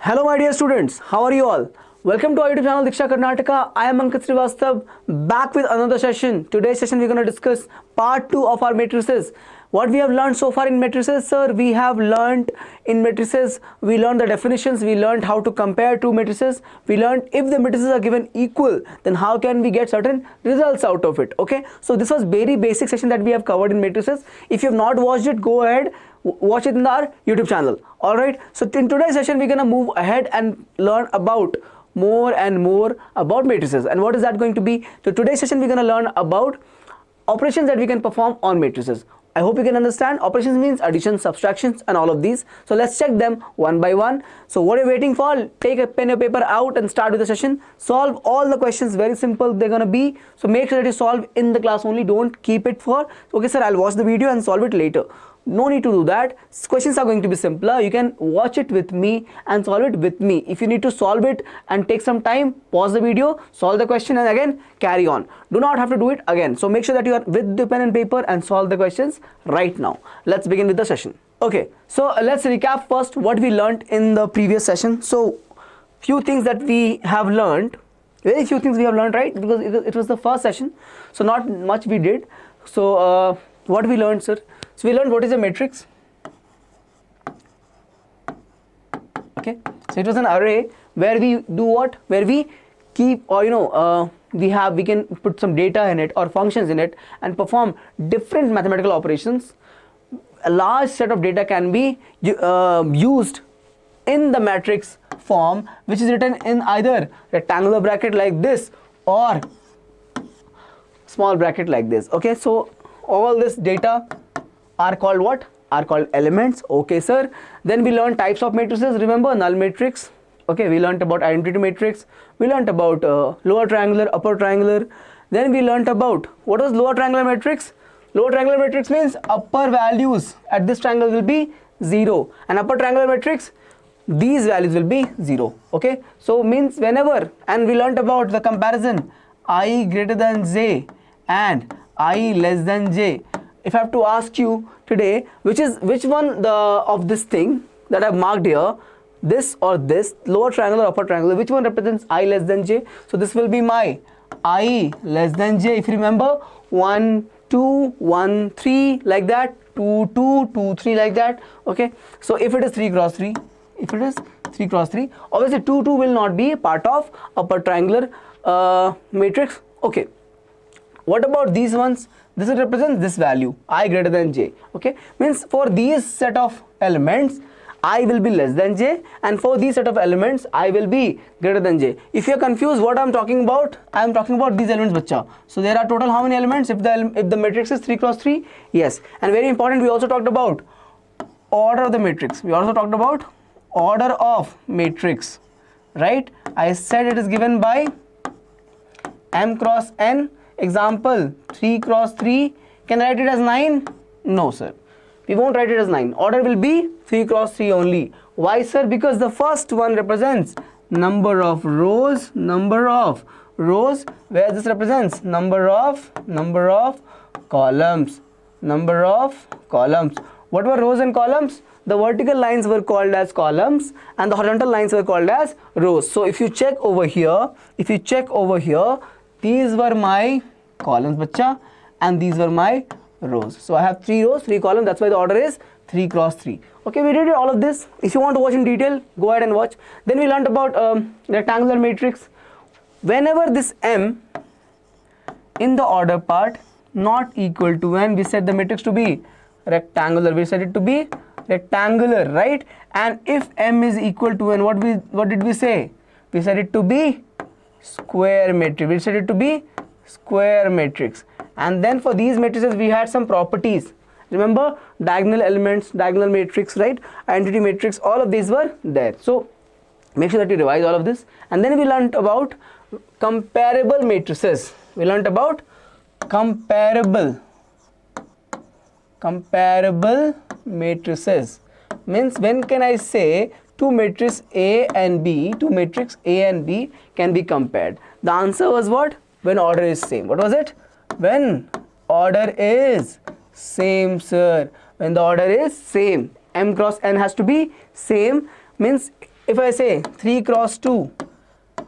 Hello my dear students, how are you all? Welcome to our YouTube channel Diksha Karnataka. I am Ankit Srivastav, back with another session. Today's session we're going to discuss part 2 of our matrices. What we have learned so far in matrices, sir, we have learned in matrices, we learned the definitions, we learned how to compare two matrices, we learned if the matrices are given equal, then how can we get certain results out of it, okay? So this was very basic session that we have covered in matrices. If you have not watched it, go ahead, watch it in our YouTube channel. Alright, so in today's session we're going to move ahead and learn about more and more about matrices. And what is that going to be? So today's session we're going to learn about operations that we can perform on matrices. I hope you can understand. Operations means addition, subtractions and all of these. So let's check them one by one. So what are you waiting for? Take a pen and paper out and start with the session. Solve all the questions. Very simple they're going to be. So make sure that you solve in the class only. Don't keep it for, okay sir, I'll watch the video and solve it later. No need to do that. Questions are going to be simpler. You can watch it with me and solve it with me. If you need to solve it and take some time, pause the video, solve the question and again carry on. Do not have to do it again. So make sure that you are with the pen and paper and solve the questions right now. Let's begin with the session. Okay, so let's recap first what we learned in the previous session. So few things that we have learned, very few things we have learned, right? Because it was the first session, so not much we did. So what we learned, sir? So we learned what is a matrix. Okay, so it was an array where we do what? Where we keep, or we can put some data in it or functions in it and perform different mathematical operations. A large set of data can be used in the matrix form, which is written in either rectangular bracket like this or small bracket like this. Okay, so all this data are called what? Are called elements. Okay sir. Then we learned types of matrices. Remember null matrix. Okay, we learned about identity matrix. We learned about lower triangular, upper triangular. Then we learned about what was lower triangular matrix. Lower triangular matrix means upper values at this triangle will be 0 and upper triangular matrix these values will be 0. Okay, so means whenever, and we learned about the comparison I greater than j and I less than j. If I have to ask you today which one of this thing that I've marked here, this or this, lower triangular, upper triangular, which one represents I less than j? So this will be my I less than j. If you remember, 1 2 1 3 like that, 2 2 2 3 like that. Okay, so if it is 3 cross 3, if it is 3 cross 3, obviously 2 2 will not be part of upper triangular matrix. Okay, what about these ones? This will represent this value I greater than j. Okay, means for these set of elements I will be less than j, and for these set of elements I will be greater than j. If you are confused what I am talking about, I am talking about these elements, bacha. So there are total how many elements? If the matrix is 3 cross 3, yes. And very important, we also talked about order of the matrix. We also talked about order of matrix, right? I said it is given by m cross n. Example 3 cross 3. Can I write it as 9? No sir, we won't write it as 9. Order will be 3 cross 3 only. Why sir? Because the first one represents number of rows, where this represents number of columns, What were rows and columns? The vertical lines were called as columns and the horizontal lines were called as rows. So if you check over here, these were my columns, bacha, and these were my rows. So I have 3 rows, 3 columns. That's why the order is 3 cross 3. Okay, we did all of this. If you want to watch in detail, go ahead and watch. Then we learned about rectangular matrix. Whenever this m in the order part not equal to n, we set the matrix to be rectangular. We set it to be rectangular, right? And if m is equal to n, what did we say? We set it to be square matrix. And then for these matrices we had some properties. Remember, diagonal elements, diagonal matrix, right? Identity matrix, all of these were there. So make sure that you revise all of this. And then we learned about comparable matrices. We learned about comparable matrices. Means when can I say two matrices A and B can be compared? The answer was what? When order is same. What was it? When order is same, sir. When the order is same, m cross n has to be same. Means if I say 3 cross 2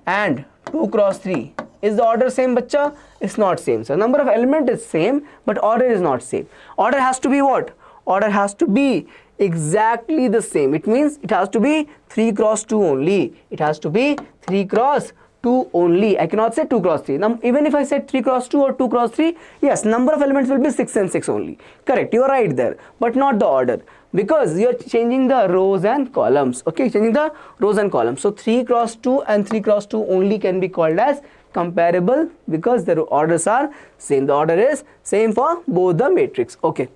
and 2 cross 3, is the order same, bachcha? It's not same. So number of element is same, but order is not same. Order has to be what? Order has to be exactly the same. It means it has to be 3 cross 2 only. It has to be 3 cross 2 only. I cannot say 2 cross 3. Now, even if I said 3 cross 2 or 2 cross 3, yes, number of elements will be 6 and 6 only. Correct, you are right there, but not the order, because you are changing the rows and columns. Okay, changing the rows and columns. So 3 cross 2 and 3 cross 2 only can be called as comparable, because the orders are same. The order is same for both the matrix. Okay,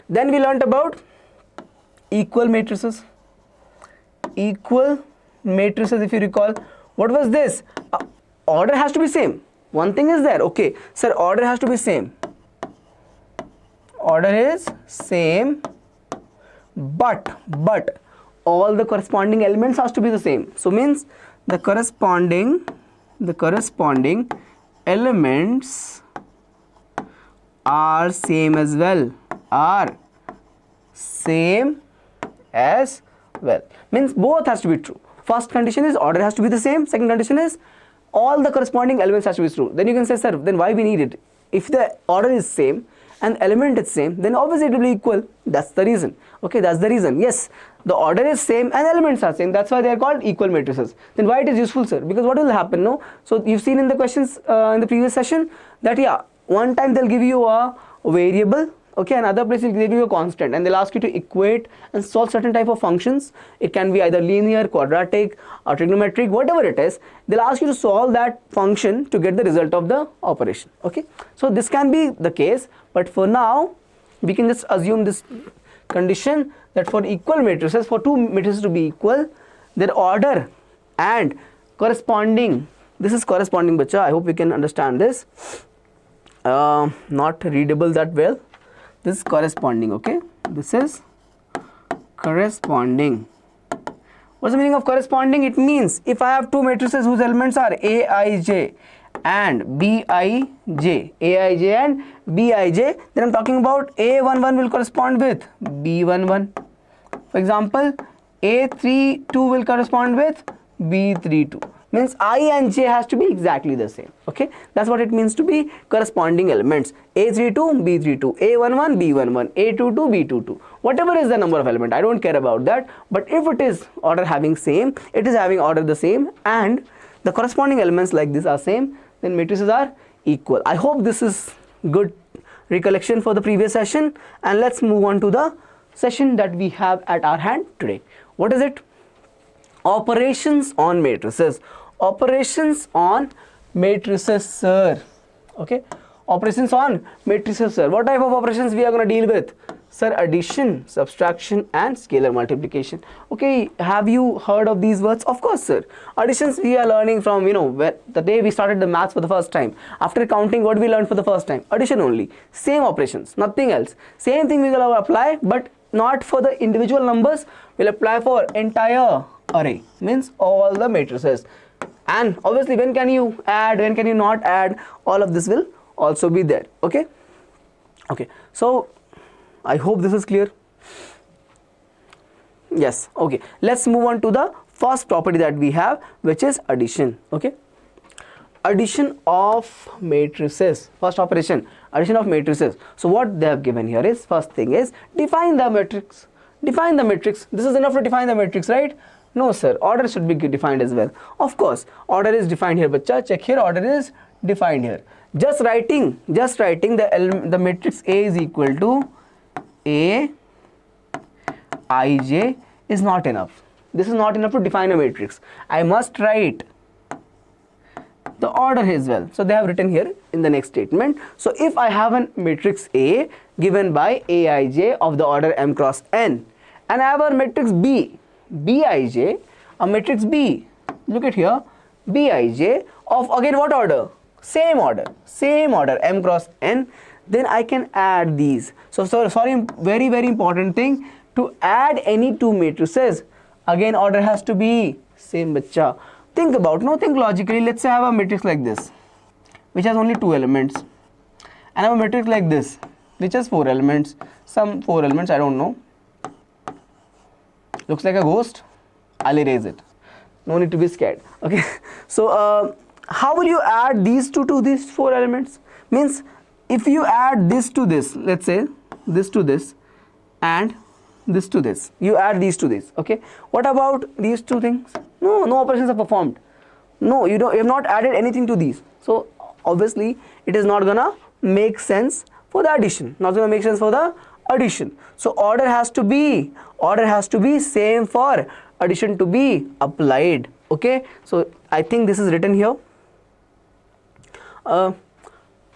then we learnt about equal matrices. Equal matrices, if you recall, what was this? Order has to be same. One thing is there. Okay, sir, order has to be same. Order is same, but all the corresponding elements has to be the same. So means the corresponding elements are same as well. Are same as well. Means both has to be true. First condition is order has to be the same. Second condition is all the corresponding elements has to be true. Then you can say, sir, then why we need it? If the order is same and element is same, then obviously it will be equal. That's the reason. Okay, that's the reason. Yes, the order is same and elements are same. That's why they are called equal matrices. Then why it is useful, sir? Because what will happen? No, so you've seen in the questions in the previous session that yeah, one time they'll give you a variable. Okay, another place will give you a constant, and they'll ask you to equate and solve certain type of functions. It can be either linear, quadratic, or trigonometric, whatever it is. They'll ask you to solve that function to get the result of the operation. Okay, so this can be the case, but for now we can just assume this condition that for equal matrices, for two matrices to be equal, their order and corresponding, this is corresponding, bacha. I hope you can understand this. Not readable that well. This is corresponding. Okay, this is corresponding. What's the meaning of corresponding? It means if I have two matrices whose elements are Aij and Bij, Aij and Bij, then I'm talking about A11 will correspond with B11. For example, A32 will correspond with B32. Means I and J has to be exactly the same. Okay, that's what it means to be corresponding elements. A32, B32, A11, B11, A22, B22. Whatever is the number of element, I don't care about that. But if it is order having same, it is having order the same, and the corresponding elements like this are same, then matrices are equal. I hope this is good recollection for the previous session, and let's move on to the session that we have at our hand today. What is it? Operations on matrices. Operations on matrices, sir. Okay, operations on matrices, sir. What type of operations we are going to deal with? Sir, addition, subtraction and scalar multiplication. Okay, have you heard of these words? Of course, sir. Additions we are learning from, the day we started the maths for the first time. After counting, what we learned for the first time? Addition only. Same operations, nothing else. Same thing we will apply, but not for the individual numbers. We'll apply for entire array, means all the matrices. And obviously when can you add, when can you not add, all of this will also be there. Okay, so I hope this is clear. Yes. Okay, let's move on to the first property that we have, which is addition. Okay, addition of matrices. First operation, addition of matrices. So what they have given here is, first thing is define the matrix. Define the matrix. This is enough to define the matrix, right? No, sir, order should be defined as well. Of course, order is defined here, bacha. Check here, order is defined here. Just writing the matrix A is equal to A Ij is not enough. This is not enough to define a matrix. I must write the order as well. So they have written here in the next statement. So if I have a matrix A given by Aij of the order m cross n, and I have a matrix B, Bij, a matrix B, look at here, Bij of again what order? Same order, m cross n. Then I can add these. So sorry, very important thing, to add any two matrices, again order has to be same, bacha. Think logically. Let's say I have a matrix like this, which has only two elements, and I have a matrix like this, which has four elements. Some four elements, I don't know. Looks like a ghost. I'll erase it. No need to be scared. Okay. So how will you add these two to these four elements? Means if you add this to this, let's say this to this and this to this, you add these to this. Okay. What about these two things? No operations are performed. No, you have not added anything to these. So obviously it is not gonna make sense for the addition. Not gonna make sense for the addition. So order has to be same for addition to be applied. Okay. So I think this is written here.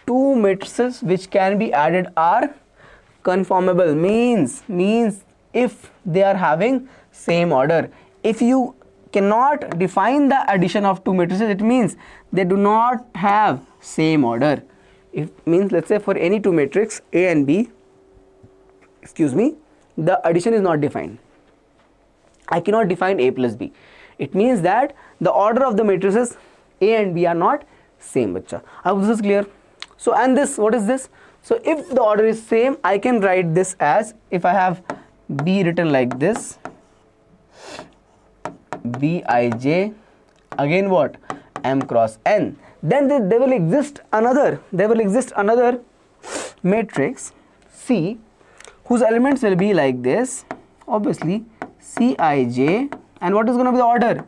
Two matrices which can be added are conformable. Means if they are having same order. If you cannot define the addition of two matrices, it means they do not have same order. It means, let's say for any two matrix A and B, the addition is not defined. I cannot define A plus B. It means that the order of the matrices A and B are not same. Bacha. I hope this is clear. So and this, what is this? So if the order is same, I can write this as, if I have B written like this, Bij, again what? M cross N. Then there will exist another matrix C whose elements will be like this. Obviously Cij, and what is going to be the order?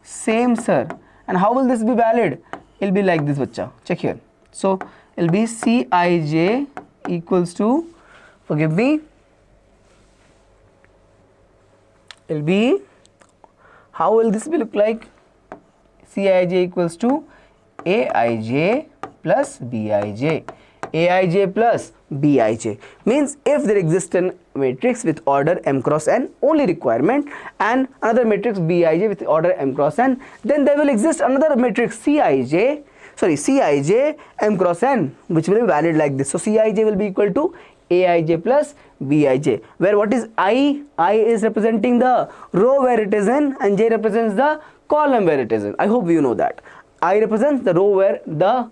Same, sir. And how will this be valid? It will be like this, bacha. Check here. So it will be Cij equals to, forgive me, it will be, how will this be look like? Cij equals to Aij plus Bij. Aij plus Bij means if there exists a matrix with order m cross n, only requirement, and another matrix Bij with order m cross n, then there will exist another matrix Cij m cross n, which will be valid like this. So Cij will be equal to Aij plus Bij, where what is I is representing the row where it is in, and J represents the column where it is in. I hope you know that. I represents the row where the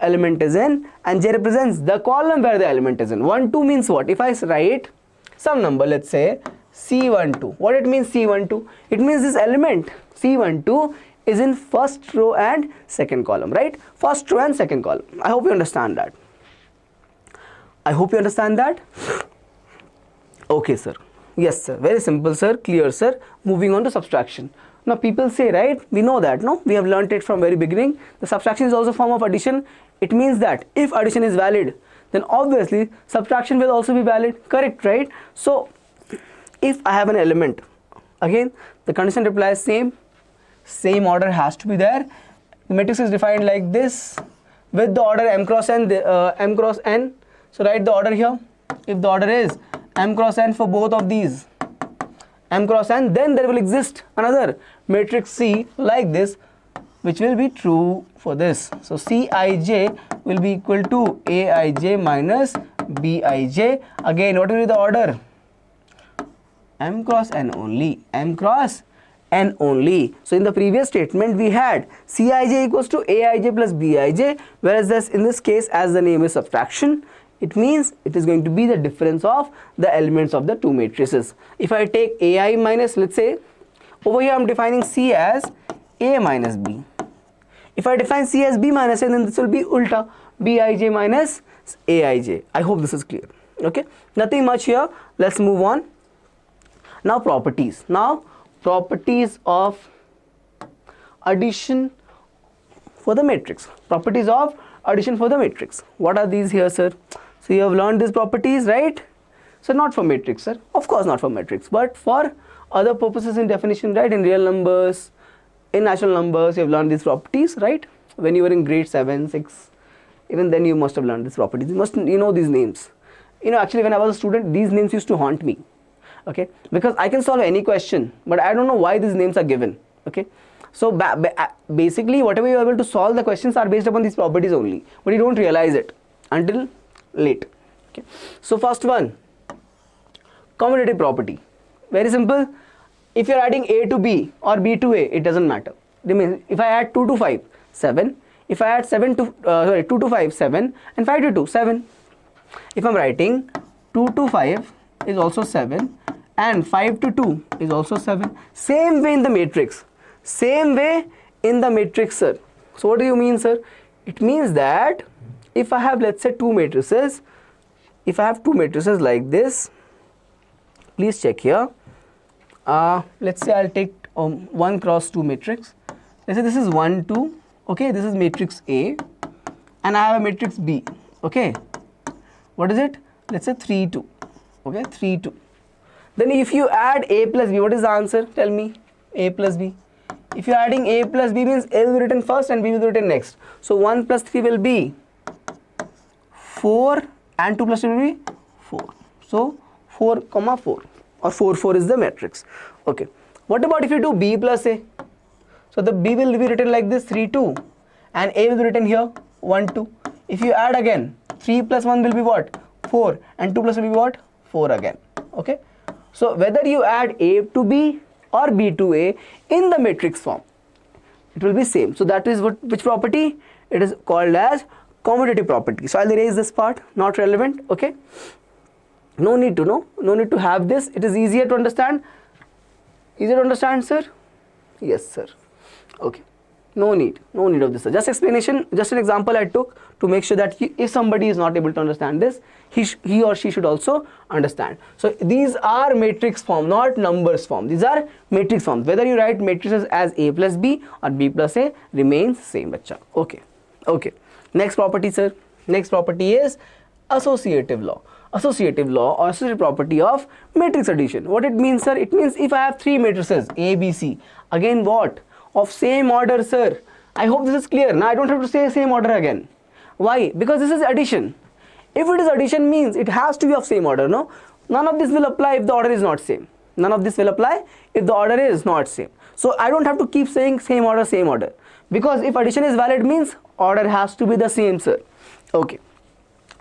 element is in, and J represents the column where the element is in. 1, 2 means what? If I write some number, let's say C12, what it means C12? It means this element C12 is in first row and second column, right? First row and second column. I hope you understand that. Okay, sir. Yes, sir. Very simple, sir. Clear, sir. Moving on to subtraction. Now people say, right, we know that, no? We have learnt it from very beginning. The subtraction is also a form of addition. It means that if addition is valid, then obviously subtraction will also be valid. Correct, right? So if I have an element, again the condition applies same order has to be there. The matrix is defined like this with the order m cross n. So write the order here. If the order is m cross n for both of these, m cross n, then there will exist another matrix C like this, which will be true for this. So Cij will be equal to Aij minus Bij. Again, what will be the order? M cross n only. So in the previous statement we had Cij equals to Aij plus Bij, whereas in this case, as the name is subtraction, it means it is going to be the difference of the elements of the two matrices. If I take Ai minus, let's say over here I am defining C as A minus B. If I define C as B minus A, then this will be ulta, Bij minus Aij. I hope this is clear. Okay, nothing much here. Let's move on. Now properties. Properties of addition for the matrix. Properties of addition for the matrix. What are these here, sir? So you have learned these properties, right? So not for matrix, sir. Of course not for matrix, but for other purposes in definition, right? In real numbers, in natural numbers, you have learned these properties, right? When you were in grade 7, 6, even then you must have learned these properties. You know these names. Actually when I was a student, these names used to haunt me. Okay, because I can solve any question, but I don't know why these names are given. Okay, so basically whatever you are able to solve, the questions are based upon these properties only, but you don't realize it until late. Okay, so first one, commutative property. Very simple. If you are adding A to B or B to A, it doesn't matter. That means if I add 2 to 5, 7. If I add 2 to 5, 7, and 5 to 2, 7. If I'm writing 2 to 5 is also 7, and 5 to 2 is also 7. Same way in the matrix. Same way in the matrix, sir. So what do you mean, sir? It means that if I have, let's say, two matrices, if I have two matrices like this, please check here. Let's say I'll take 1 cross 2 matrix. Let's say this is 1 2, okay, this is matrix A, and I have a matrix B, okay. What is it? Let's say 3 2, okay, 3 2. Then if you add A plus B, what is the answer? Tell me. A plus B. If you're adding A plus B, means A will be written first and B will be written next. So 1 plus 3 will be 4 and 2 plus 3 will be 4. So 4 comma 4, or 4 4 is the matrix. Okay. What about if you do B plus A? So the B will be written like this, 3 2, and A will be written here 1 2. If you add again, 3 plus 1 will be what? 4, and 2 plus will be what? 4 again. Okay. So whether you add A to B or B to A in the matrix form, it will be same. So that is which property? It is called as commutative property. So I'll erase this part, not relevant. Okay. No need to know, no need to have this. It is easier to understand. Easier to understand, sir? Yes, sir. Okay. No need of this, sir. Just explanation, just an example I took to make sure that if somebody is not able to understand this, he or she should also understand. So these are matrix form, not numbers form. These are matrix forms. Whether you write matrices as A plus B or B plus A remains same, bacha. Okay. Okay. Next property, sir. Next property is associative law. Associative law or associative property of matrix addition. What it means, sir? It means if I have three matrices A, B, C, again what? Of same order, sir. I hope this is clear. Now I don't have to say same order again. Why? Because this is addition. If it is addition, means it has to be of same order, no? None of this will apply if the order is not same. None of this will apply if the order is not same. So I don't have to keep saying same order. Because if addition is valid, means order has to be the same, sir. Okay.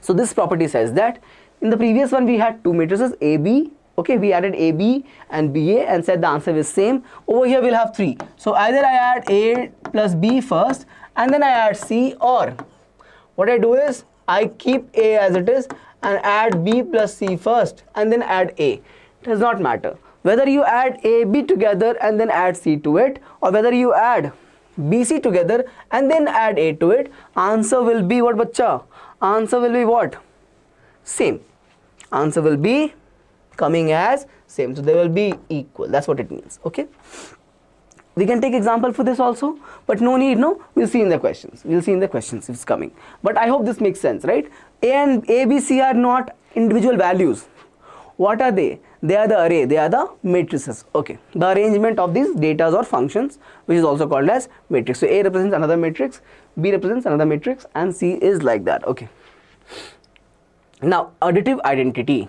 So this property says that in the previous one we had two matrices A, B. Okay, we added A, B and B, A and said the answer is same. Over here we'll have three. So either I add A plus B first and then I add C, or what I do is I keep A as it is and add B plus C first and then add A. It does not matter. Whether you add A, B together and then add C to it, or whether you add B, C together and then add A to it, answer will be what, bacha? Answer will be what? Same. Answer will be coming as same. So they will be equal. That's what it means. Okay. We can take example for this also, but no need, no. We'll see in the questions. We'll see in the questions if it's coming. But I hope this makes sense, right? A and A, B, C are not individual values. What are they? They are the array. They are the matrices. Okay. The arrangement of these datas or functions, which is also called as matrix. So A represents another matrix, B represents another matrix, and C is like that. Okay. Now, additive identity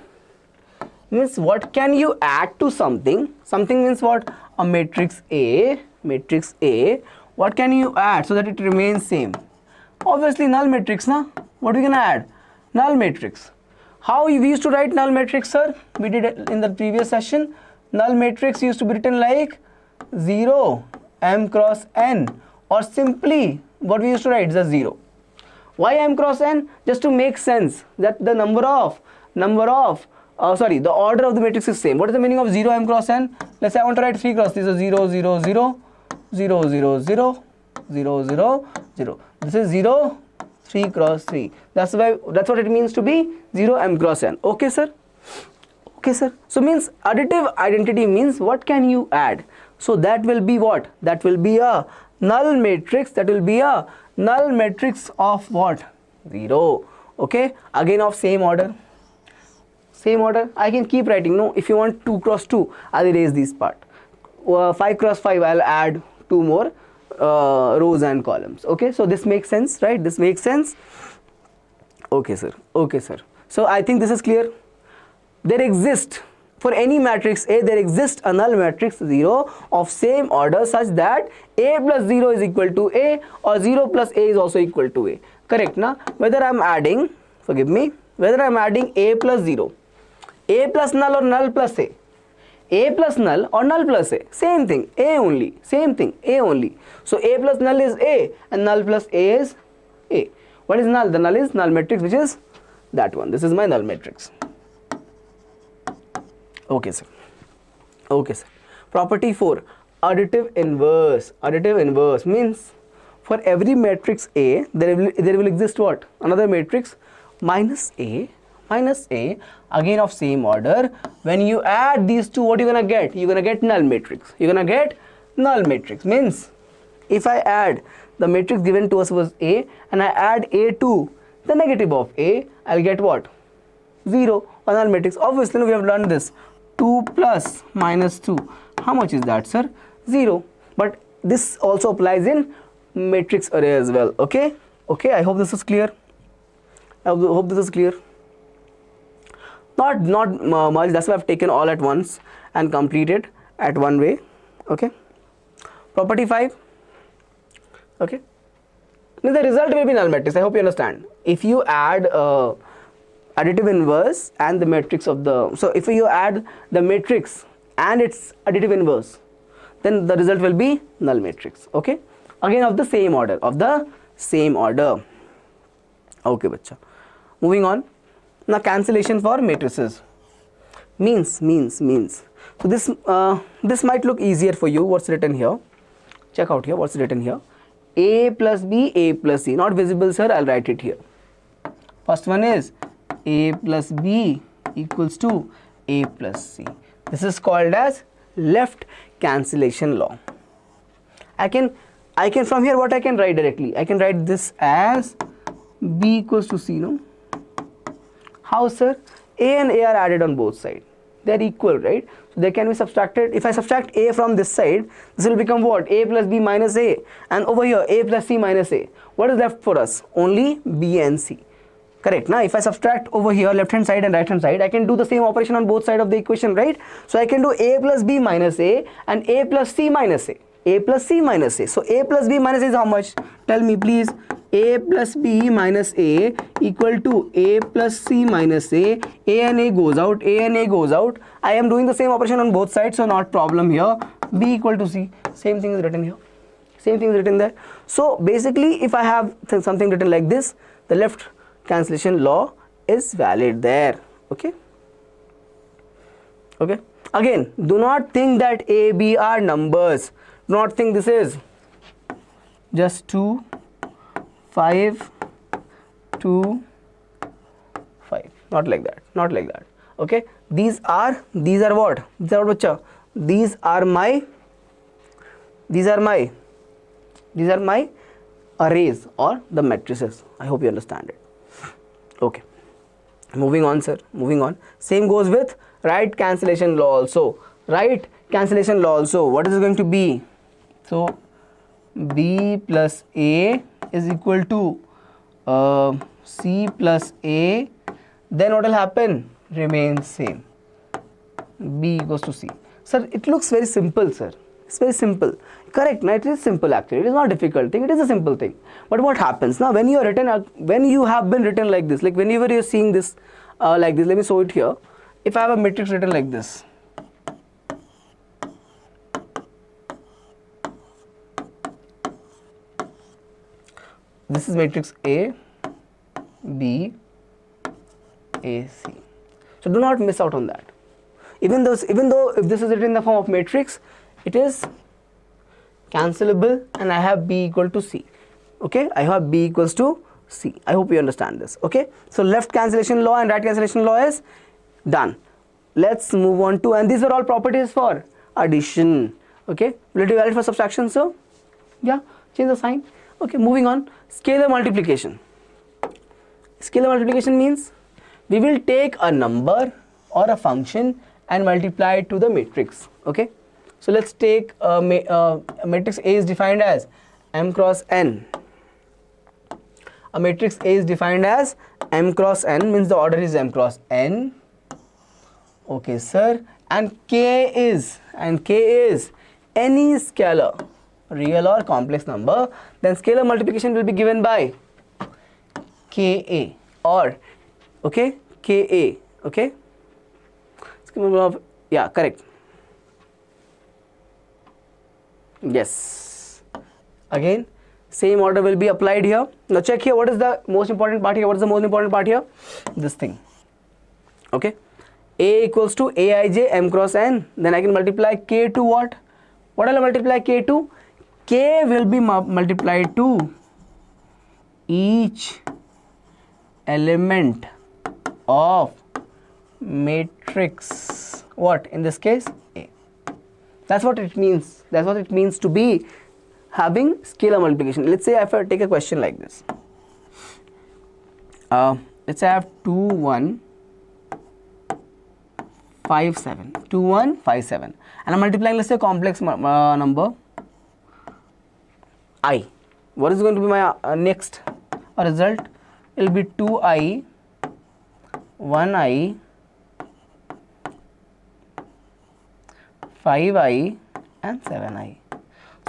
means what can you add to something? Something means what? A matrix A. Matrix A. What can you add so that it remains same? Obviously, null matrix, na? What we can add? Null matrix. How we used to write null matrix, sir? We did it in the previous session. Null matrix used to be written like 0 m cross n, or simply what we used to write is a 0. Why m cross n? Just to make sense that the the order of the matrix is same. What is the meaning of 0 m cross n? Let's say I want to write 3 cross 3. So 0 0 0 0 0 0 0 0 0. This is 0 3 cross 3. That's what it means to be 0 m cross n. Okay, sir? Okay, sir. So means additive identity means what can you add? So that will be what? That will be a null matrix. That will be a null matrix of what? 0. Okay. Again of same order. Same order. I can keep writing. No, if you want 2 cross 2, I'll erase this part. 5 cross 5, I'll add 2 more rows and columns. Okay. So this makes sense, right? This makes sense. Okay, sir. Okay, sir. So I think this is clear. There exists, for any matrix A, there exists a null matrix 0 of same order such that A plus 0 is equal to A, or 0 plus A is also equal to A. Correct, na? Whether I'm adding, forgive me, whether I'm adding A plus 0, A plus null or null plus A plus null or null plus A, same thing, A only, same thing, A only. So A plus null is A and null plus A is A. What is null? The null is null matrix, which is that one. This is my null matrix. Okay, sir. Okay, sir. Property 4. additive inverse. Additive inverse means for every matrix A there will exist what? Another matrix minus A again of same order. When you add these two, what you're gonna get? You're gonna get null matrix. You're gonna get null matrix. Means if I add the matrix given to us was A and I add A to the negative of A, I'll get what? 0 or null matrix. Obviously we have learned this. 2 plus minus 2. How much is that, sir? 0. But this also applies in matrix array as well. Okay? Okay, I hope this is clear. I hope this is clear. Not much, that's why I've taken all at once and completed at one way. Okay. Property 5. Okay. Now the result will be null matrix. I hope you understand. If you add additive inverse and the matrix of the, so if you add the matrix and its additive inverse, then the result will be null matrix. Okay. Again of the same order, Okay, bacha. Moving on. Now cancellation for matrices. Means. So this might look easier for you. What's written here? Check out here. What's written here? A plus B, A plus C. Not visible, sir. I'll write it here. First one is A plus B equals to A plus C. This is called as left cancellation law. I can from here what I can write directly. I can write this as B equals to C, no? How, sir? A and A are added on both sides. They are equal, right? So they can be subtracted. If I subtract A from this side, this will become what? A plus B minus A. And over here, A plus C minus A. What is left for us? Only B and C. Correct. Now, if I subtract over here, left hand side and right hand side, I can do the same operation on both sides of the equation, right? So I can do A plus B minus A and A plus C minus A. A plus C minus A. So A plus B minus A is how much? Tell me, please. A plus B minus A equal to A plus C minus A. A and A goes out. A and A goes out. I am doing the same operation on both sides, so not problem here. B equal to C. Same thing is written here. Same thing is written there. So basically, if I have something written like this, the left cancellation law is valid there. Okay. Okay. Again, do not think that A, B are numbers. Do not think this is just 2, 5, 2, 5. Not like that. Not like that. Okay. These are what? These are what, bacha? These are my arrays or the matrices. I hope you understand it. Okay. Moving on, sir. Moving on. Same goes with right cancellation law also. Right cancellation law also. What is it going to be? So B plus A is equal to C plus A. Then what will happen? Remains same. B equals to C. Sir, it looks very simple, sir. It's very simple. Correct. No, it is simple actually. It is not a difficult thing. It is a simple thing. But what happens now when you are written, when you have been written like this, like whenever you are seeing this like this, let me show it here. If I have a matrix written like this, this is matrix A, B, A, C. So do not miss out on that. Even though if this is written in the form of matrix, it is cancelable and I have B equal to C. Okay, I have B equals to C. I hope you understand this. Okay, so left cancellation law and right cancellation law is done. Let's move on to, and these are all properties for addition. Okay, will it be valid for subtraction, sir? Yeah, change the sign. Okay, moving on. Scalar multiplication. Scalar multiplication means we will take a number or a function and multiply it to the matrix. Okay, so let's take a matrix A is defined as M cross N. A matrix A is defined as M cross N, means the order is M cross N. Okay, sir. And K is any scalar, real or complex number. Then scalar multiplication will be given by Ka or okay, Ka. Okay. Yeah, correct. Yes. Again, same order will be applied here. Now check here, what is the most important part here? What is the most important part here? This thing. Okay. A equals to Aij M cross N. Then I can multiply K to what? What will I multiply k to? K will be multiplied to each element of matrix, what in this case, A. That's what it means. That's what it means to be having scalar multiplication. Let's say if I take a question like this, let's say I have 2 1 5 7 2 1 5 7 and I'm multiplying, let's say, complex number I. What is going to be my next result? It will be 2i 1i 5i and 7i.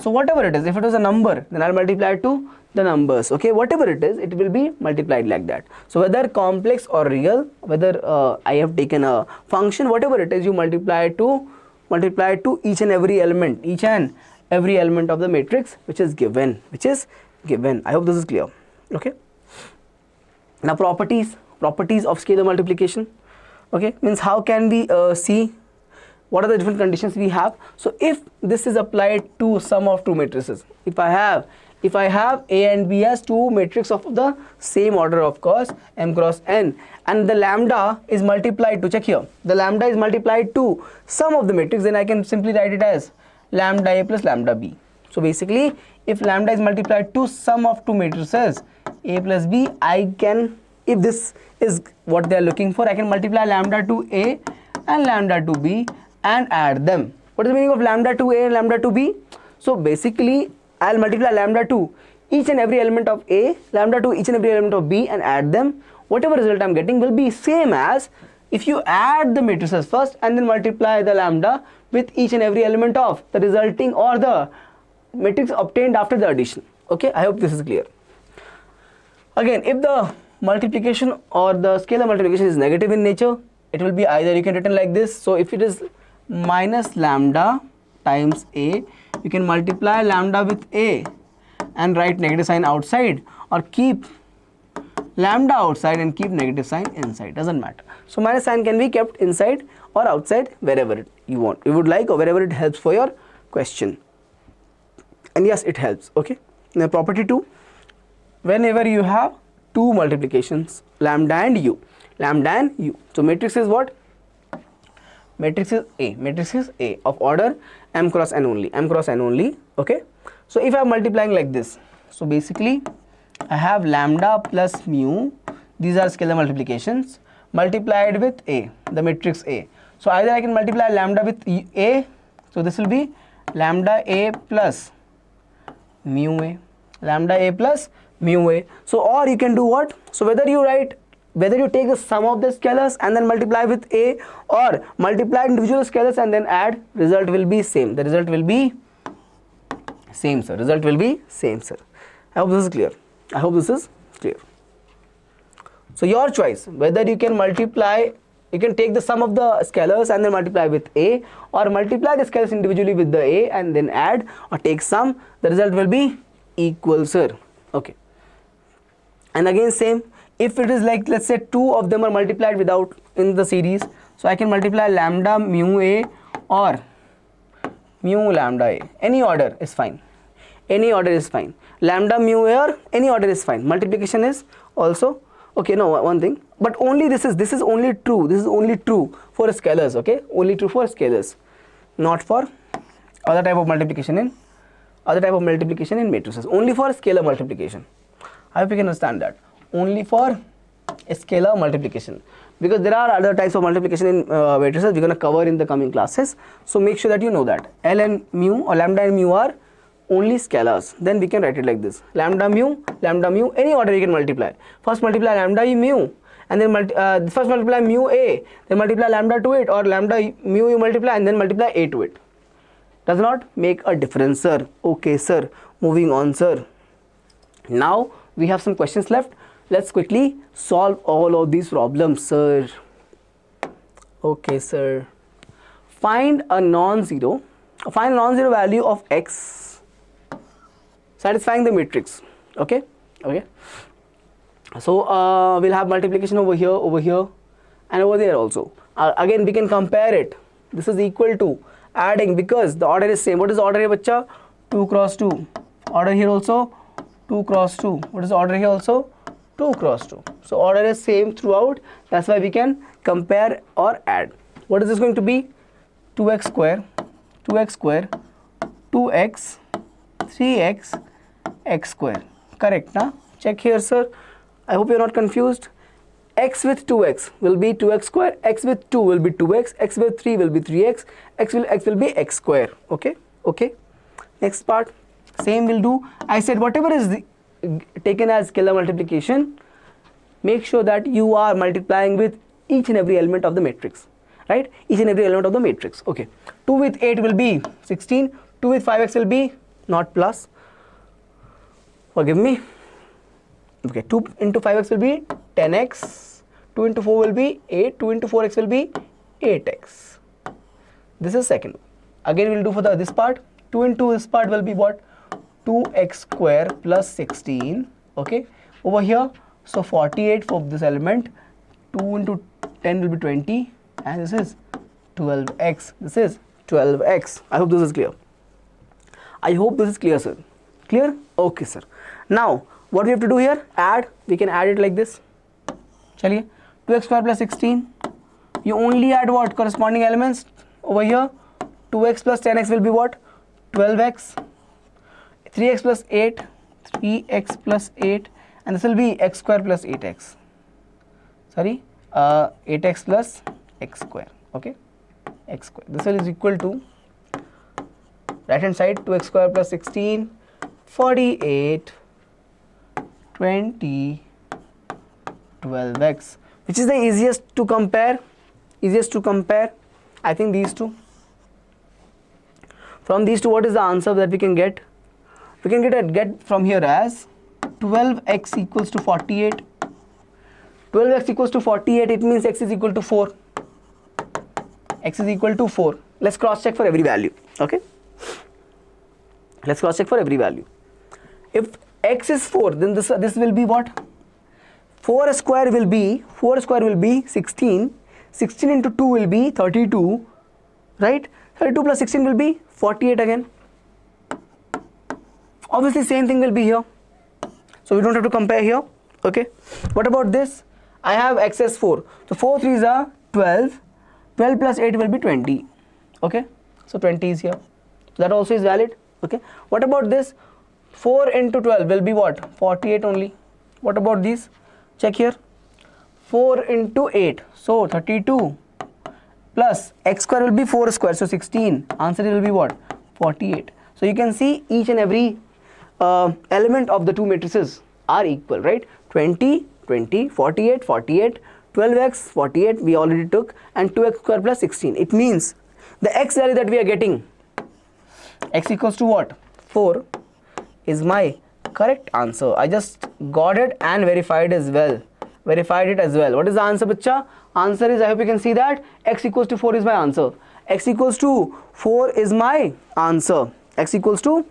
So whatever it is, if it was a number, then I'll multiply to the numbers. Okay, whatever it is, it will be multiplied like that. So whether complex or real, whether I have taken a function, whatever it is, you multiply to each and every element of the matrix which is given. I hope this is clear. Okay. Now properties of scalar multiplication. Okay, means how can we see what are the different conditions we have. So if this is applied to sum of two matrices, if I have A and B as two matrices of the same order, of course, m cross n, and the lambda is multiplied to, check here, the lambda is multiplied to sum of the matrix, then I can simply write it as lambda A plus lambda B. So basically, if lambda is multiplied to sum of two matrices A plus B, I can, if this is what they are looking for, I can multiply lambda to A and lambda to B and add them. What is the meaning of lambda to A and lambda to B? So basically, I'll multiply lambda to each and every element of A, lambda to each and every element of B and add them. Whatever result I'm getting will be same as if you add the matrices first and then multiply the lambda with each and every element of the resulting or the matrix obtained after the addition. Okay, I hope this is clear. Again, if the multiplication or the scalar multiplication is negative in nature, it will be either, you can written like this. So if it is minus lambda times A, you can multiply lambda with A and write negative sign outside, or keep lambda outside and keep negative sign inside, doesn't matter. So minus sign can be kept inside or outside, wherever you would like, or wherever it helps for your question. And yes, it helps. Okay, now property 2, whenever you have two multiplications, lambda and u. So matrix is what? Matrix is A of order m cross n only. Okay, so if I am multiplying like this, so basically I have lambda plus mu, these are scalar multiplications, multiplied with A, the matrix A. So either I can multiply lambda with A, so this will be lambda A plus mu A, So or you can do what? So whether you take the sum of the scalars and then multiply with A, or multiply individual scalars and then add, result will be same. The result will be same, sir. I hope this is clear. So your choice, whether you can take the sum of the scalars and then multiply with A, or multiply the scalars individually with the A and then add, or take sum, the result will be equal, sir. Okay. And again same, if it is like, let's say two of them are multiplied without in the series, so I can multiply lambda mu A or mu lambda A. Any order is fine. Lambda mu A or any order is fine. Multiplication is also okay. No, one thing, but only this is only true. This is only true for scalars. Okay, only true for scalars, not for other type of multiplication in matrices. Only for scalar multiplication. I hope you can understand that. Only for scalar multiplication, because there are other types of multiplication in matrices we're going to cover in the coming classes. So make sure that you know that L and mu, or lambda and mu, are only scalars. Then we can write it like this: lambda mu, any order you can multiply. First multiply lambda mu, and then first multiply mu A, then multiply lambda to it, or lambda mu you multiply and then multiply A to it. Does not make a difference, sir. Okay, sir. Moving on, sir. Now we have some questions left. Let's quickly solve all of these problems, sir. Okay, sir. Find a non-zero value of x satisfying the matrix. Okay. So we'll have multiplication over here, and over there also. Again, we can compare it. This is equal to, adding because the order is same. What is the order here, bacha? 2 cross 2. Order here also 2 cross 2. What is the order here also? 2 cross 2. So order is same throughout. That's why we can compare or add. What is this going to be? 2x square, 2x square, 2x, 3x, x square. Correct, na? Check here, sir. I hope you're not confused. X with 2x will be 2x square, x with 2 will be 2x, x with 3 will be 3x, x will be x square. Okay, okay. Next part, same will do. I said whatever is taken as scalar multiplication, make sure that you are multiplying with each and every element of the matrix, right? Each and every element of the matrix. Okay, 2 with 8 will be 16, 2 with 5x will be not plus, forgive me. Okay, 2 into 5x will be 10x, 2 into 4 will be 8, 2 into 4x will be 8x. This is second. Again we'll do for this part. 2 into this part will be what? 2x square plus 16. Okay, over here, so 48 for this element. 2 into 10 will be 20, and this is 12x. This is 12x. I hope this is clear. I hope this is clear, sir. Clear? Okay, sir. Now what we have to do here? Add. We can add it like this. Chaliye, 2x square plus 16. You only add what? Corresponding elements. Over here, 2x plus 10x will be what? 12x. 3x plus 8, 3x plus 8, and this will be x square plus 8x. Sorry, 8x plus x square. Okay, x square. This is equal to right hand side 2x square plus 16, 48, 20, 12x. Which is the easiest to compare? Easiest to compare? I think these two. From these two, what is the answer that we can get? We can get from here as 12x equals to 48. 12x equals to 48, it means x is equal to 4. X is equal to 4. Let's cross check for every value. Okay, let's cross check for every value. If x is 4, then this will be what? 4 square will be 16. 16 into 2 will be 32, right? 32 plus 16 will be 48 again. Obviously same thing will be here, so we don't have to compare here. Okay, what about this? I have x as 4, so 4 3s are 12. 12 plus 8 will be 20. Okay, so 20 is here, so that also is valid. Okay, what about this? 4 into 12 will be what? 48 only. What about these? Check here. 4 into 8, so 32, plus x square will be 4 square, so 16. Answer will be what? 48. So you can see each and every element of the two matrices are equal, right? 20, 20, 48, 48, 12x, 48 we already took, and 2x square plus 16. It means the x value that we are getting, x equals to what? 4, is my correct answer. I just got it and verified as well. Verified it as well. What is the answer, bacha? Answer is, I hope you can see that, x equals to 4 is my answer. X equals to 4 is my answer. X equals to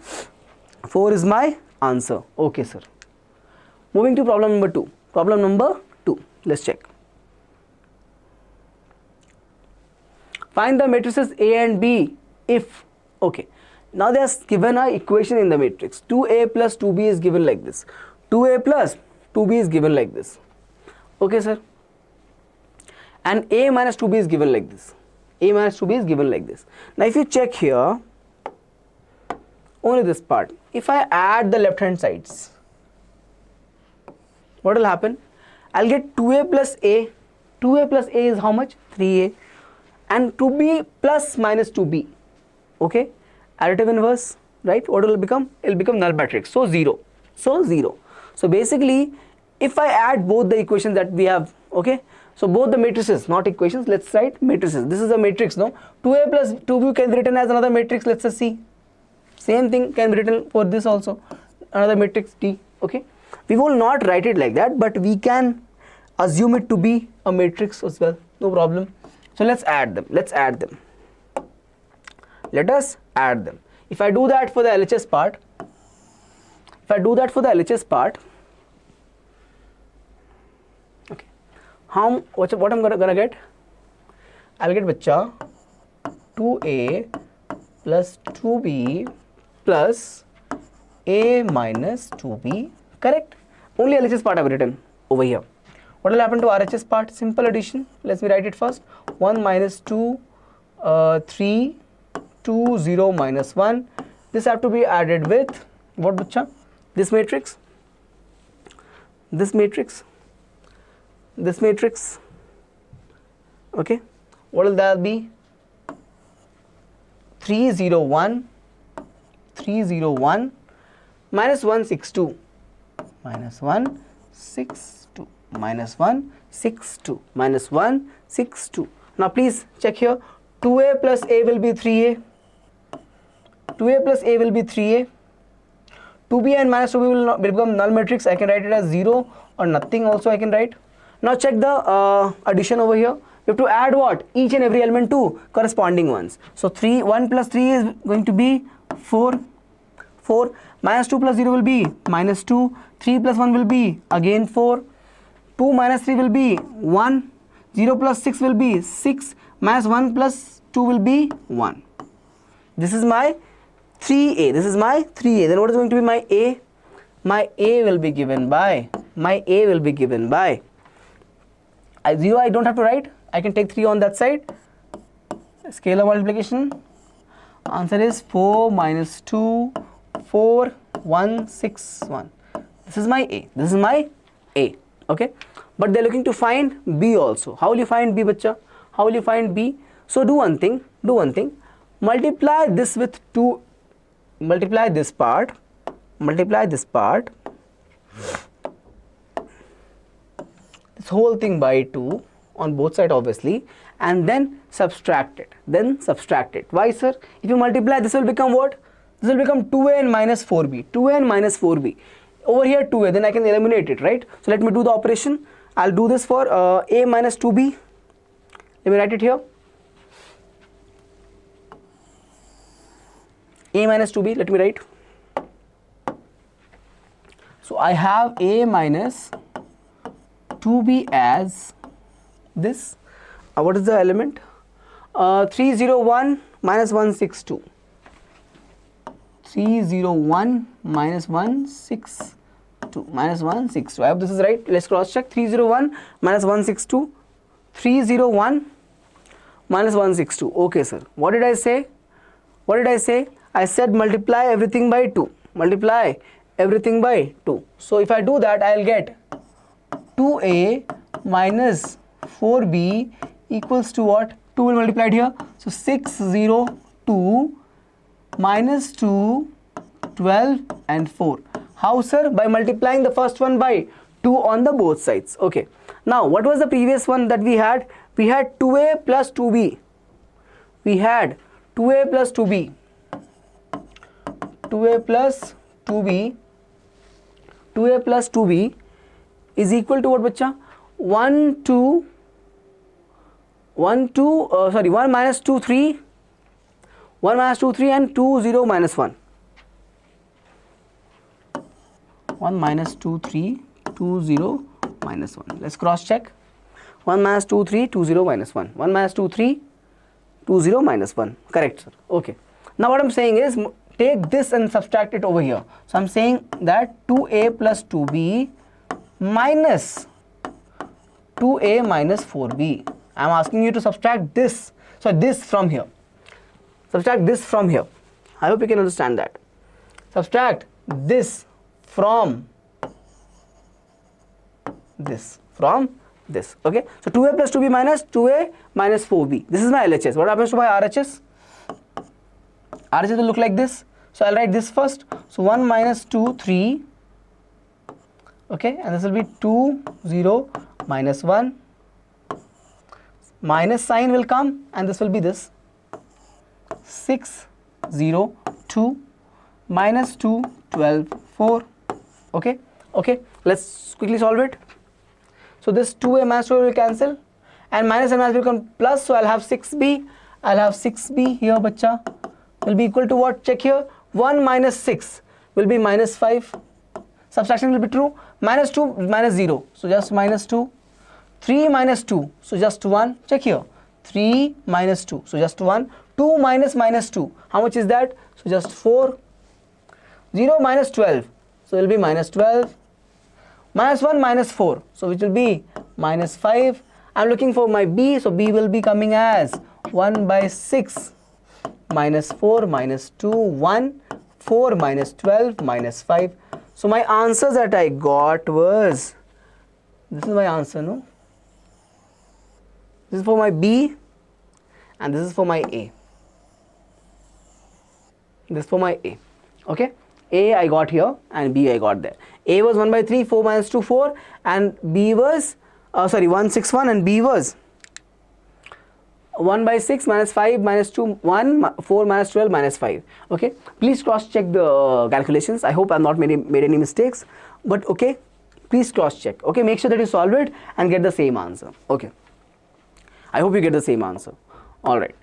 4 is my answer. Okay, sir. Moving to problem number 2. Problem number 2. Let's check. Find the matrices A and B if, okay. Now they are given an equation in the matrix. 2a plus 2b is given like this. 2a plus 2b is given like this. Okay, sir. And a minus 2b is given like this. A minus 2b is given like this. Now if you check here, only this part. If I add the left hand sides, what will happen? I'll get 2a plus a. 2a plus a is how much? 3a. And 2b plus minus 2b. Okay. Additive inverse, right? What will it become? It will become null matrix. So 0. So 0. So basically, if I add both the equations that we have, okay, so both the matrices, not equations, let's write matrices. This is a matrix, no? 2a plus 2b can be written as another matrix. Let's just see. Same thing can be written for this also, another matrix T. Okay, we will not write it like that, but we can assume it to be a matrix as well. No problem. So let's add them. Let's add them. Let us add them. If I do that for the LHS part, okay, what I'm gonna get? I'll get bacha 2a plus 2b plus a minus 2b, correct? Only LHS part I've written over here. What will happen to RHS part? Simple addition. Let me write it first. 1 minus 2, 3, 2, 0 minus 1. This have to be added with what, bacha? This matrix, this matrix, this matrix. Okay, what will that be? 3, 0, 1, 3, 0, 1 minus 1, 6, 2, minus 1, 6, 2, minus 1, 6, 2, minus 1, 6, 2. Now please check here. 2a plus a will be 3a. 2a plus a will be 3a. 2b and minus 2b will become null matrix. I can write it as 0 or nothing also I can write. Now check the addition over here. You have to add what? Each and every element to corresponding ones. So 1 plus 3 is going to be 4. 4 minus 2 plus 0 will be minus 2. 3 plus 1 will be again 4. 2 minus 3 will be 1. 0 plus 6 will be 6. Minus 1 plus 2 will be 1. This is my 3a. This is my 3a. Then what is going to be my a? My a will be given by 0 I don't have to write. I can take 3 on that side. Scalar multiplication. Answer is 4 minus 2, 4, 1, 6, 1. This is my a. This is my a. Okay. But they're looking to find b also. How will you find b, bacha? How will you find b? So do one thing. Multiply this with 2. Multiply this part. This whole thing by 2 on both sides obviously, and then subtract it. Why, sir? If you multiply, this will become what? This will become 2a and minus 4b. 2a and minus 4b. Over here 2a, then I can eliminate it, right? So let me do the operation. I'll do this for a minus 2b. Let me write it here. A minus 2b, let me write. So I have a minus 2b as this. What is the element? 301 minus 162. 301 minus 162 minus 162. I hope this is right. Let's cross check. 301 minus 162. 301 minus 162. Okay, sir. What did I say? I said multiply everything by 2. Multiply everything by 2. So if I do that, I'll get 2a minus 4b equals to what? 2 will multiplied here. So 602 minus 2, 12 and 4. How, sir? By multiplying the first one by 2 on the both sides. Okay. Now what was the previous one that we had? We had 2a plus 2b. 2a plus 2b. 2a plus 2b. 2a plus 2b is equal to what, bacha? 1 minus 2, 3. 1 minus 2, 3 and 2, 0 minus 1. 1 minus 2, 3, 2, 0 minus 1. Let's cross check. 1 minus 2, 3, 2, 0 minus 1. 1 minus 2, 3, 2, 0 minus 1. Correct, sir. Okay. Now what I'm saying is take this and subtract it over here. So I'm saying that 2a plus 2b minus 2a minus 4b. I'm asking you to subtract this. So this from here. Subtract this from here. I hope you can understand that. Subtract this from this. Okay. So 2a plus 2b minus 2a minus 4b. This is my LHS. What happens to my RHS? RHS will look like this. So I'll write this first. So 1 minus 2, 3. Okay. And this will be 2, 0 minus 1. Minus sign will come and this will be this. 6, 0, 2 minus 2, 12, 4. Okay. Let's quickly solve it. So this 2a minus 2 will cancel and minus and minus will come plus. So I'll have 6b. Here, bacha, will be equal to what? Check here. 1 minus 6 will be minus 5. Subtraction will be true. Minus 2 minus 0. So just minus 2. 3 minus 2. So just 1. Check here. 3 minus 2. So just 1. 2 minus minus 2. How much is that? So just 4. 0 minus 12. So it will be minus 12. Minus 1 minus 4. So which will be minus 5. I'm looking for my b. So b will be coming as 1 by 6 minus 4 minus 2, 1. 4 minus 12 minus 5. So my answer that I got was, this is my answer, no? This is for my B and this is for my A. This is for my A. Okay? A I got here and B I got there. A was 1 by 3, 4 minus 2, 4, and B was, 161, and B was 1 by 6 minus 5 minus 2, 1, 4 minus 12 minus 5. Okay? Please cross check the calculations. I hope I have not made any mistakes. But okay, please cross check. Okay? Make sure that you solve it and get the same answer. Okay? I hope you get the same answer. Alright.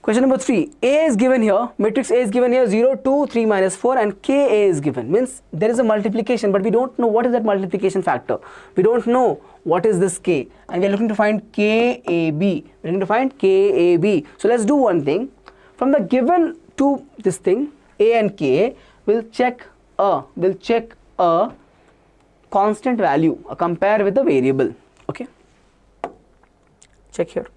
Question number 3. A is given here. Matrix A is given here 0, 2, 3 minus 4, and Ka is given. Means there is a multiplication, but we don't know what is that multiplication factor. We don't know what is this K. And we are looking to find KAB. We are looking to find KAB. So let's do one thing. From the given to this thing, A and K, we'll check a constant value, compare with the variable. Okay? Check here.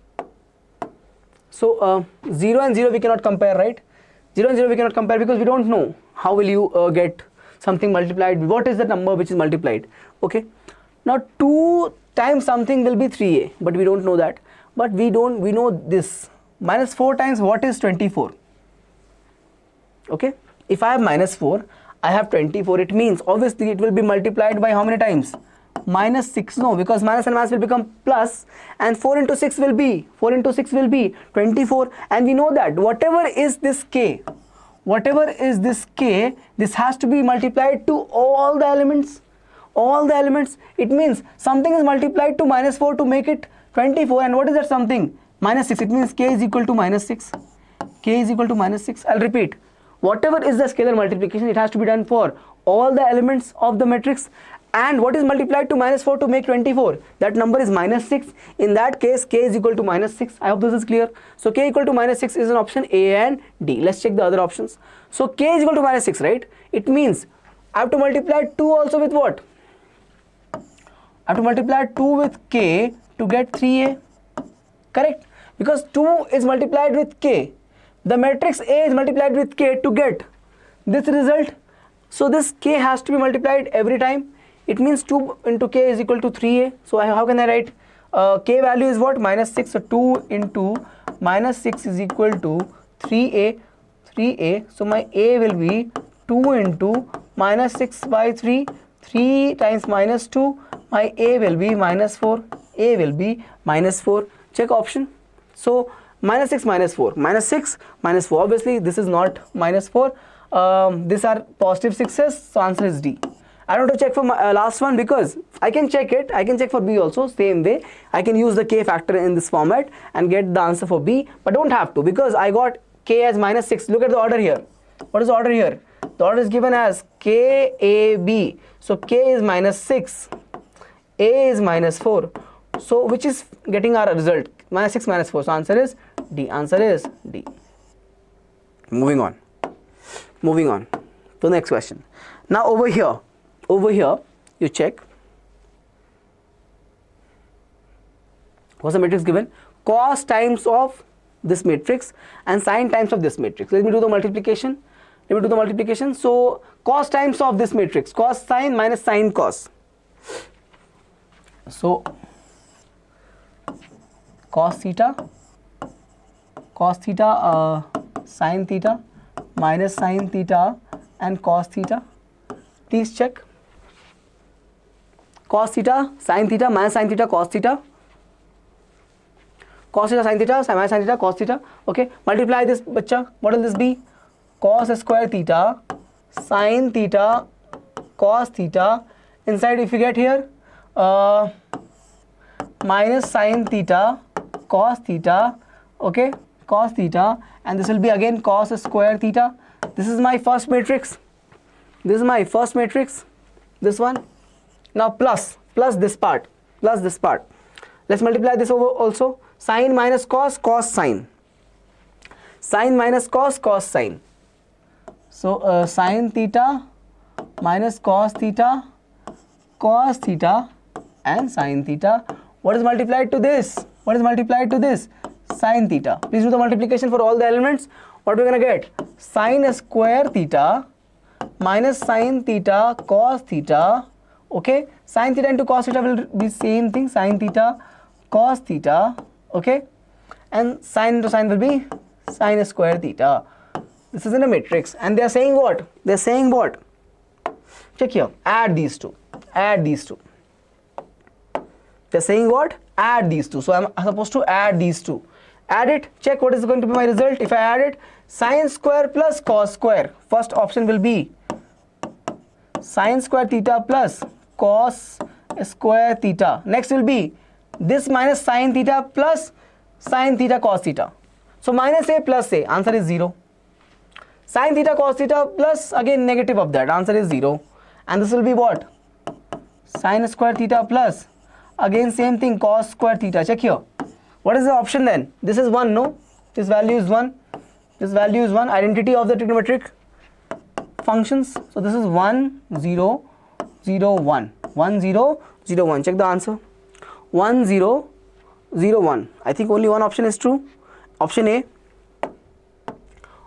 So 0 and 0 we cannot compare, right? 0 and 0 we cannot compare because we don't know how will you get something multiplied. What is the number which is multiplied? Okay. Now 2 times something will be 3a, but we don't know that. But we know this. Minus 4 times what is 24? Okay. If I have minus 4, I have 24. It means obviously it will be multiplied by how many times? Minus 6, no, because minus and minus will become plus, and 4 into 6 will be 24, and we know that whatever is this k, this has to be multiplied to all the elements. It means something is multiplied to minus 4 to make it 24, and what is that something? Minus 6. It means k is equal to minus 6. I'll repeat. Whatever is the scalar multiplication, it has to be done for all the elements of the matrix. And what is multiplied to minus 4 to make 24? That number is minus 6. In that case, k is equal to minus 6. I hope this is clear. So k equal to minus 6 is an option A and D. Let's check the other options. So k is equal to minus 6, right? It means I have to multiply 2 also with what? I have to multiply 2 with k to get 3a. Correct? Because 2 is multiplied with k. The matrix A is multiplied with k to get this result. So this k has to be multiplied every time. It means 2 into k is equal to 3a. So how can I write? K value is what? Minus 6. So 2 into minus 6 is equal to 3a. So my a will be 2 into minus 6 by 3. 3 times minus 2. My a will be minus 4. A will be minus 4. Check option. So minus 6 minus 4. Minus 6 minus 4. Obviously this is not minus 4. These are positive 6s. So answer is D. I don't have to check for my last one because I can check it. I can check for B also, same way. I can use the K factor in this format and get the answer for B, but don't have to because I got K as minus 6. Look at the order here. What is the order here? The order is given as KAB. So K is minus 6, A is minus 4. So which is getting our result? Minus 6 minus 4. So answer is D. Answer is D. Moving on to the next question. Now over here you check what's the matrix given? Cos times of this matrix and sine times of this matrix. Let me do the multiplication. So cos times of this matrix, cos sine minus sine cos. So cos theta sine theta minus sine theta and cos theta. Please check. Cos theta, sin theta, minus sin theta, cos theta. Cos theta, sin theta, minus sin theta, cos theta. Okay, multiply this, bacha. What will this be? Cos square theta, sin theta, cos theta. Inside, if you get here, minus sin theta, cos theta. Okay, cos theta, and this will be again cos square theta. This is my first matrix. This one. Now plus this part. Let's multiply this over also. Sine minus cos, cos sine. Sine minus cos, cos sine. So sine theta minus cos theta, and sine theta. What is multiplied to this? What is multiplied to this? Sine theta. Please do the multiplication for all the elements. What we're going to get? Sine square theta minus sine theta cos theta. Okay, sine theta into cos theta will be same thing, sine theta cos theta. Okay, and sine into sine will be sine square theta. This is in a matrix, and they are saying what? They are saying what? Check here, add these two, add these two. They are saying what? Add these two. So I am supposed to add these two. Add it, check what is going to be my result. If I add it, sine square plus cos square. First option will be sine square theta plus cos square theta. Next will be this minus sine theta plus sine theta cos theta. So minus a plus a, answer is 0. Sine theta cos theta plus again negative of that, answer is 0. And this will be what? Sine square theta plus again same thing, cos square theta. Check here. What is the option then? This is 1, no? This value is 1. This value is 1. Identity of the trigonometric functions. So this is 1, 0, 0, 1. 1, 0, 0, 1. Check the answer. 1, 0, 0, 1. I think only one option is true. Option A.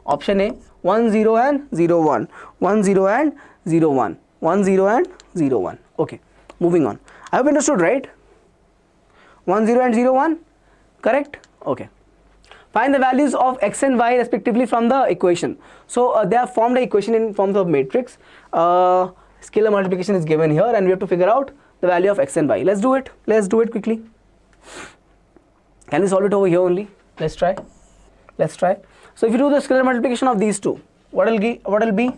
Option A. 1, 0 and 0, 1. 1, 0 and 0, 1. 1, 0 and 0, 1. Okay. Moving on. I have understood, right? 1, 0 and 0, 1. Correct? Okay. Find the values of x and y respectively from the equation. So they have formed the equation in forms of matrix. Scalar multiplication is given here, and we have to figure out the value of x and y. Let's do it. Let's do it quickly. Can we solve it over here only? Let's try. Let's try. So if you do the scalar multiplication of these two, what will be?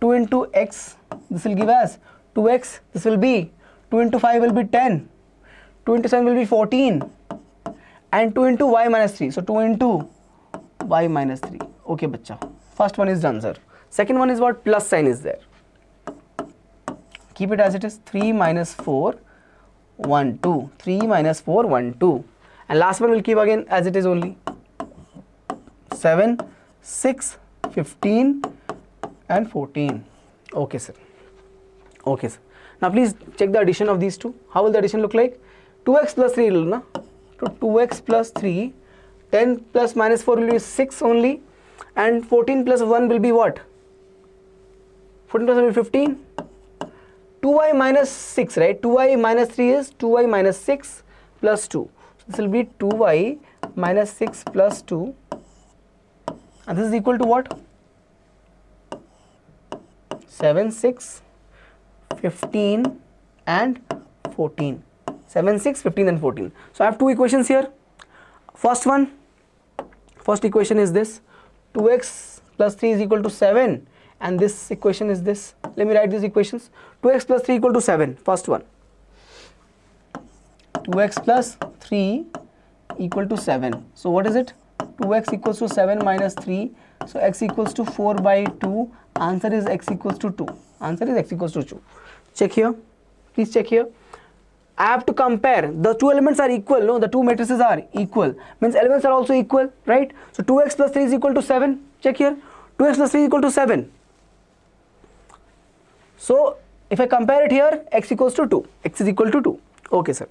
2 into x. This will give us 2x. This will be 2 into 5 will be 10. 2 into 7 will be 14. And 2 into y minus 3. So 2 into y minus 3. Okay, bacha. First one is done, sir. Second one is what? Plus sign is there. Keep it as it is. 3 minus 4, 1, 2. 3 minus 4, 1, 2. And last one will keep again as it is only. 7, 6, 15 and 14. Okay, sir. Okay, sir. Now please check the addition of these two. How will the addition look like? 2x plus 3 will, na? So 2x plus 3, 10 plus minus 4 will be 6 only, and 14 plus 1 will be what? 14 plus 1 will be 15. 2y minus 6, right? 2y minus 3 is 2y minus 6 plus 2. So this will be 2y minus 6 plus 2. And this is equal to what? 7, 6, 15 and 14. 7, 6, 15 and 14. So I have two equations here. First equation is this. 2x plus 3 is equal to 7. And this equation is this. Let me write these equations. 2x plus 3 equal to 7. First one. 2x plus 3 equal to 7. So what is it? 2x equals to 7 minus 3. So x equals to 4 by 2. Answer is x equals to 2. Answer is x equals to 2. Check here. Please check here. I have to compare. The two elements are equal. No, the two matrices are equal. Means elements are also equal, right? So 2x plus 3 is equal to 7. Check here. 2x plus 3 is equal to 7. So if I compare it here, x equals to 2. X is equal to 2. Okay, sir.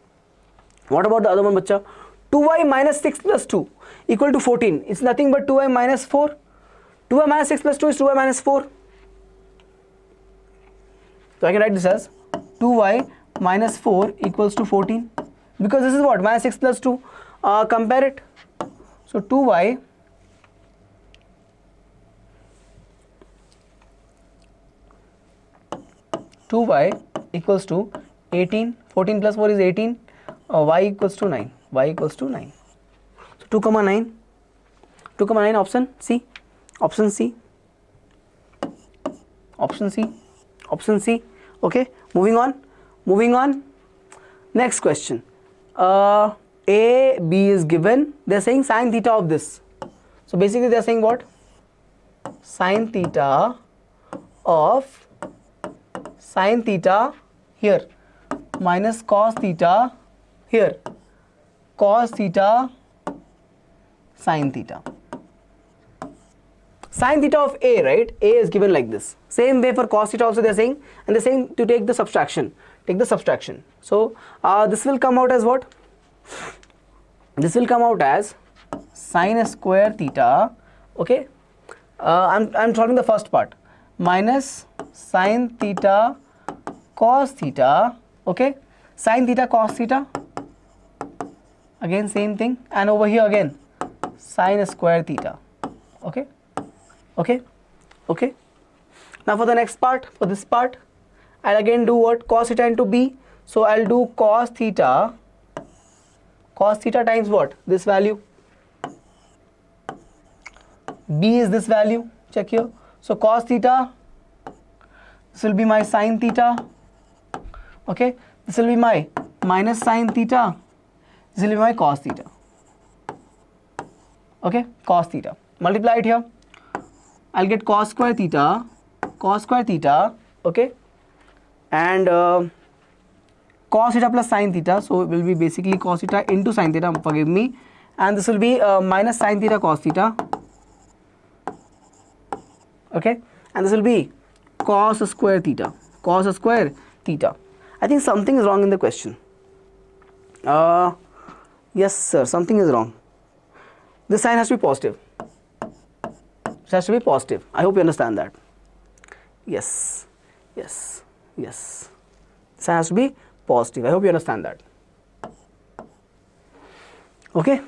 What about the other one, bacha? 2y minus 6 plus 2 equal to 14. It's nothing but 2y minus 4. 2y minus 6 plus 2 is 2y minus 4. So I can write this as 2y minus 4 equals to 14. Because this is what? Minus 6 plus 2. Compare it. So 2y equals to 18. 14 plus 4 is 18. Y equals to 9. Y equals to 9. So 2 comma 9. 2 comma 9 option C. Option C. Option C. Option C. Okay. Moving on. Moving on. Next question. A, B is given. They are saying sine theta of this. So basically they are saying what? Sine theta of sine theta here minus cos theta here. Cos theta sine theta. Sin theta of A, right? A is given like this. Same way for cos theta also they are saying, and they're saying to take the subtraction. Take the subtraction. So this will come out as what? This will come out as sin square theta. Okay. I'm solving the first part. Minus sin theta cos theta. Okay. Sin theta cos theta. Again same thing, and over here again sin square theta. Okay. Okay. Okay. Now for the next part, for this part, I'll again do what? Cos theta into b. So I'll do cos theta times what? This value. B is this value. Check here. So cos theta, this will be my sin theta. Okay. This will be my minus sin theta. This will be my cos theta. Okay. Cos theta. Multiply it here. I'll get cos square theta. Okay. And cos theta plus sin theta. So it will be basically cos theta into sin theta. Forgive me. And this will be minus sin theta cos theta. Okay. And this will be cos square theta. I think something is wrong in the question. Yes, sir. Something is wrong. This sign has to be positive. It has to be positive. I hope you understand that. Yes. This sign has to be positive. I hope you understand that. Okay.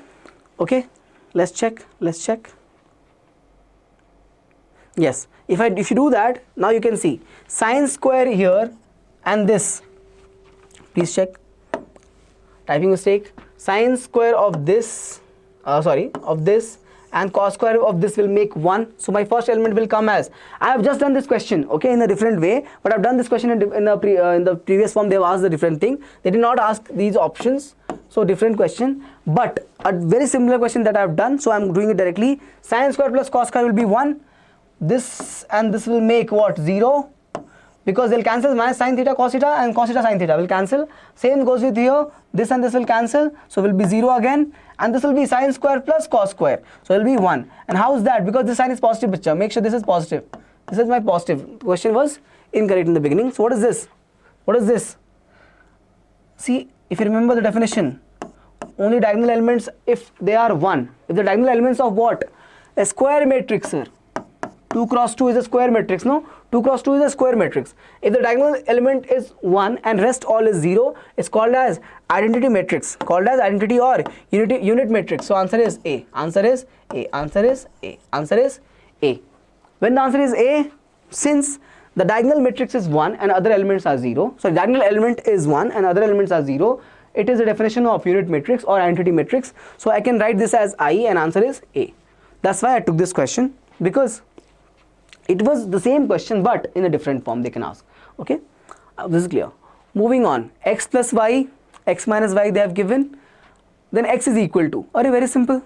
Let's check. Yes. If you do that, now you can see sin square here and this. Please check. Typing mistake. Sin square of this. Of this. And cos square of this will make 1. So my first element will come as, I have just done this question, okay, in a different way, but I've done this question in the previous form. They have asked a different thing. They did not ask these options, so different question, but a very similar question that I've done, so I'm doing it directly. Sin square plus cos square will be 1. This and this will make what? 0, because they'll cancel. Minus sin theta cos theta and cos theta sin theta will cancel. Same goes with here. This and this will cancel, so will be 0 again. And this will be sin square plus cos square, so it will be 1. And how is that? Because this sign is positive, picture. Make sure this is positive. This is my positive. The question was incorrect in the beginning. So what is this? What is this? See, if you remember the definition, only diagonal elements if they are 1. If the diagonal elements of what? A square matrix, sir. 2 cross 2 is a square matrix, no? 2 cross 2 is a square matrix. If the diagonal element is 1 and rest all is 0, it's called as identity matrix, called as identity or unit matrix. So answer is A. Answer is A. When the answer is A, since the diagonal matrix is 1 and other elements are 0, so diagonal element is 1 and other elements are 0, it is a definition of unit matrix or identity matrix. So I can write this as I and answer is A. That's why I took this question, because it was the same question but in a different form they can ask. Okay, this is clear. Moving on, x plus y, x minus y they have given, then x is equal to, very simple.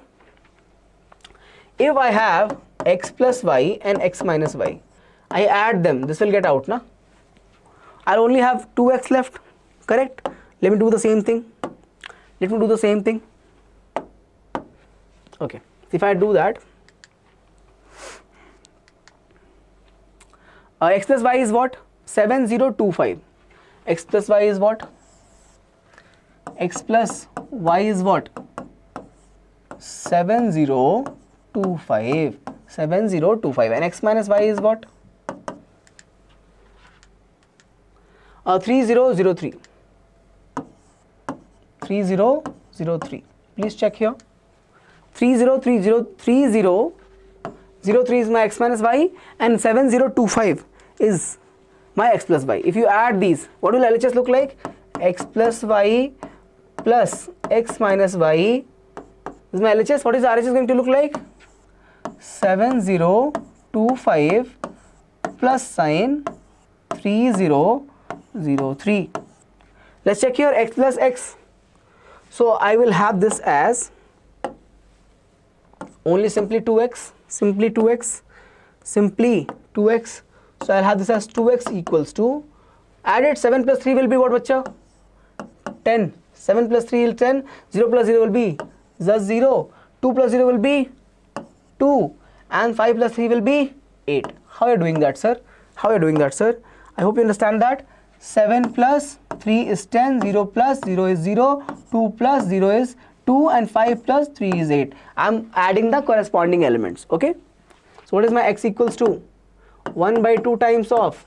If I have x plus y and x minus y, I add them, this will get out, na? I'll only have 2x left, correct? Let me do the same thing. Okay, if I do that, x plus y is what? 7025. X plus y is what? X plus y is what? 7025. And x minus y is what? 3003. 3003. Please check here. 3003 is my x minus y and 7025 is my x plus y. If you add these, what will LHS look like? X plus y plus x minus y. This is my LHS. What is the RHS going to look like? 7025 plus sine 3003. Let's check here x plus x. So I will have this as only simply 2x. Simply 2x. So I'll have this as 2x equals to, added 7 plus 3 will be what, bacha? 10. 7 plus 3 is 10. 0 plus 0 will be just 0. 2 plus 0 will be 2. and 5 plus 3 will be 8. How are you doing that, sir? How are you doing that, sir? I hope you understand that. 7 plus 3 is 10, 0 plus 0 is 0, 2 plus 0 is 2, and 5 plus 3 is 8. I'm adding the corresponding elements, okay? So what is my x equals to? 1 by 2 times of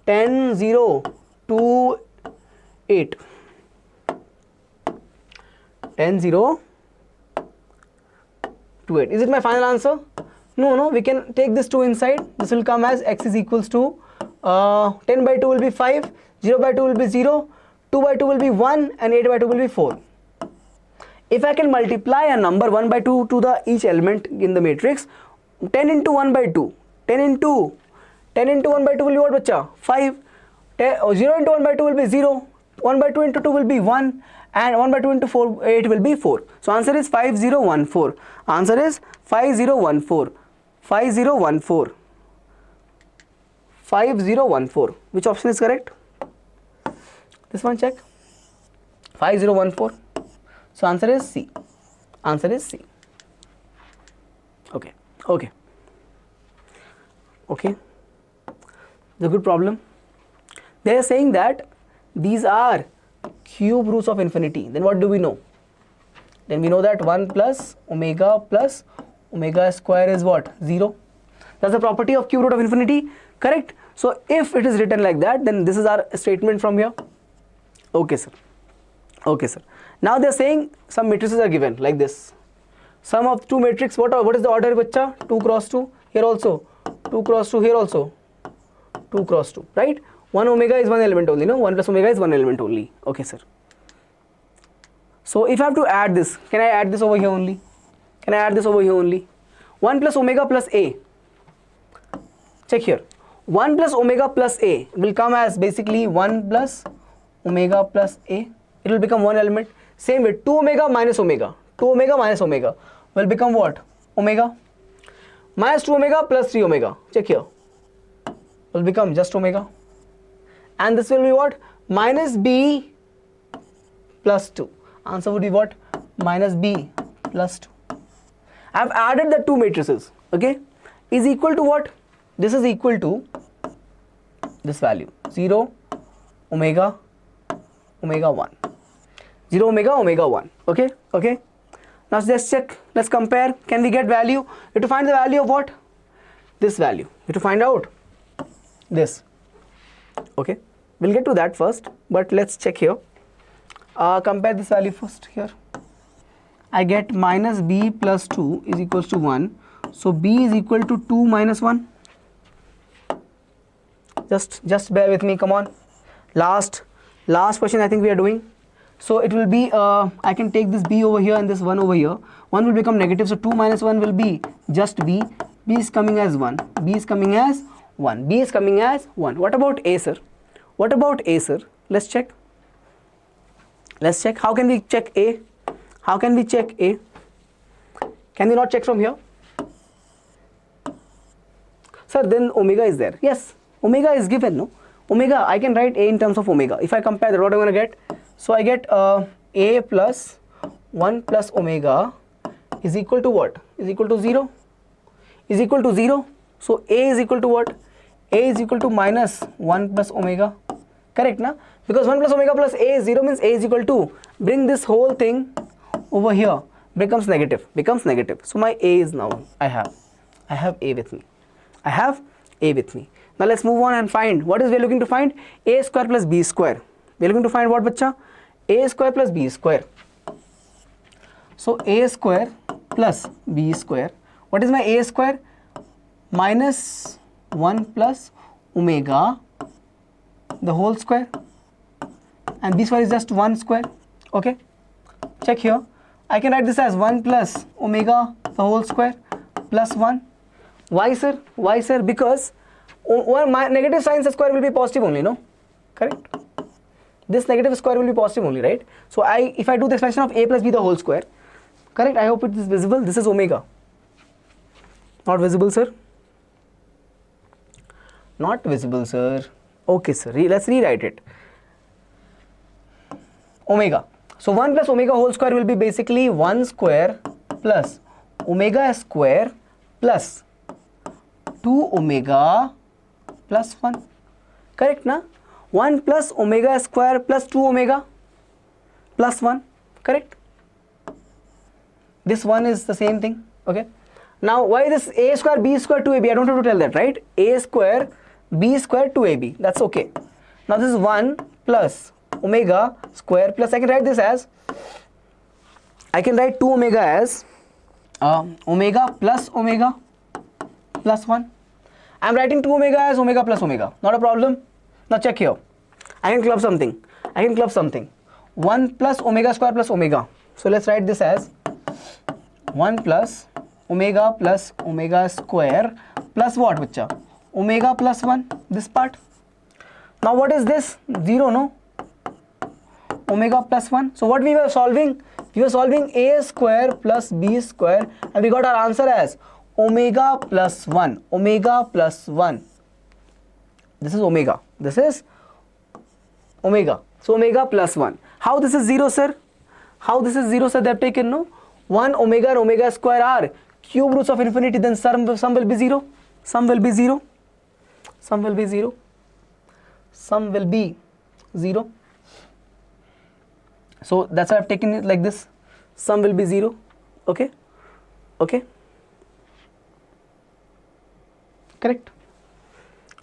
10, 0, 2, 8. 10, 0, 2, 8. Is it my final answer? No, we can take this 2 inside. This will come as x is equals to 10 by 2 will be 5, 0 by 2 will be 0, 2 by 2 will be 1, and 8 by 2 will be 4. If I can multiply a number 1 by 2 to the each element in the matrix, 10 into 1 by 2, 10 into 1 by 2 will be what, bacha? 5. 0 into 1 by 2 will be 0, 1 by 2 into 2 will be 1, and 1 by 2 into 4, 8 will be 4. So answer is 5014. Answer is 5014. 5014. 5014. Which option is correct? This one, check. 5014. So answer is C. Answer is C. Okay. It's a good problem. They are saying that these are cube roots of infinity. Then what do we know? Then we know that 1 plus omega square is what? 0. That's the property of cube root of infinity, correct? So if it is written like that, then this is our statement from here. Okay, sir. Now they are saying some matrices are given like this. Sum of two matrix, what is the order, bacha? 2 cross 2. Here also 2 cross 2. Here also 2 cross 2, right? 1 omega is one element only, no? 1 plus omega is one element only. Okay, sir. So if I have to add this, can I add this over here only? 1 plus omega plus a. Check here. 1 plus omega plus a will come as basically 1 plus omega plus a. It will become one element. Same way, 2 omega minus omega. 2 omega minus omega will become what? Omega. Minus 2 omega plus 3 omega. Check here. Will become just omega. And this will be what? Minus b plus 2. Answer would be what? Minus b plus 2. I have added the two matrices. Okay? Is equal to what? This is equal to this value. 0, omega, omega 1. 0, omega 1. Okay? Now let's check. Let's compare. Can we get value? You have to find the value of what? This value. You have to find out this. Okay? We'll get to that first, but let's check here. Compare this value first here. I get minus b plus 2 is equals to 1. So b is equal to 2 minus 1. Just bear with me, come on. Last question I think we are doing. So it will be, I can take this b over here and this 1 over here. 1 will become negative, so 2 minus 1 will be just b. b is coming as 1. b is coming as 1. b is coming as 1. What about a, sir? Let's check. How can we check a? Can we not check from here? Sir, then omega is there. Yes, omega is given, no? Omega, I can write a in terms of omega. If I compare that, what am I going to get? So I get a plus 1 plus omega is equal to what? Is equal to 0. So a is equal to what? A is equal to minus 1 plus omega. Correct, na? Because 1 plus omega plus a is 0 means a is equal to, bring this whole thing over here, becomes negative. So my a is now, I have a with me. Now let's move on and find, what is we are looking to find? A square plus b square. We are looking to find what, bacha? A square plus b square. So a square plus b square. What is my a square? Minus 1 plus omega, the whole square, and b square is just 1 square. Okay, check here. I can write this as 1 plus omega the whole square plus 1. Why, sir? Because my negative sign square will be positive only, no? Correct? This negative square will be positive only, right? So if I do the expansion of a plus b the whole square, correct? I hope it is visible. This is omega. Not visible, sir? Not visible, sir. Okay, sir. Let's rewrite it. Omega. So 1 plus omega whole square will be basically 1 square plus omega square plus 2 omega plus 1. Correct, na? 1 plus omega square plus 2 omega plus 1. Correct? This one is the same thing. Okay. Now, why this a square b square 2ab? I don't have to tell that, right? A square b square 2ab. That's okay. Now, this is 1 plus omega square plus, I can write this as, I can write 2 omega as omega plus 1. I am writing 2 omega as omega plus omega. Not a problem. Now check here. I can club something. 1 plus omega square plus omega. So let's write this as 1 plus omega square plus what, bacha? Omega plus 1. This part. Now what is this? 0, no? Omega plus 1. So what we were solving? We were solving a square plus b square, and we got our answer as omega plus 1. Omega plus 1. This is omega. This is omega. So omega plus 1. How this is 0, sir? How this is 0, sir? They have taken, no? 1 omega and omega square are cube roots of infinity. Then sum will be 0. Sum will be 0. Sum will be 0. Sum will be 0. So that's why I've taken it like this. Sum will be 0. Okay. Okay. Correct.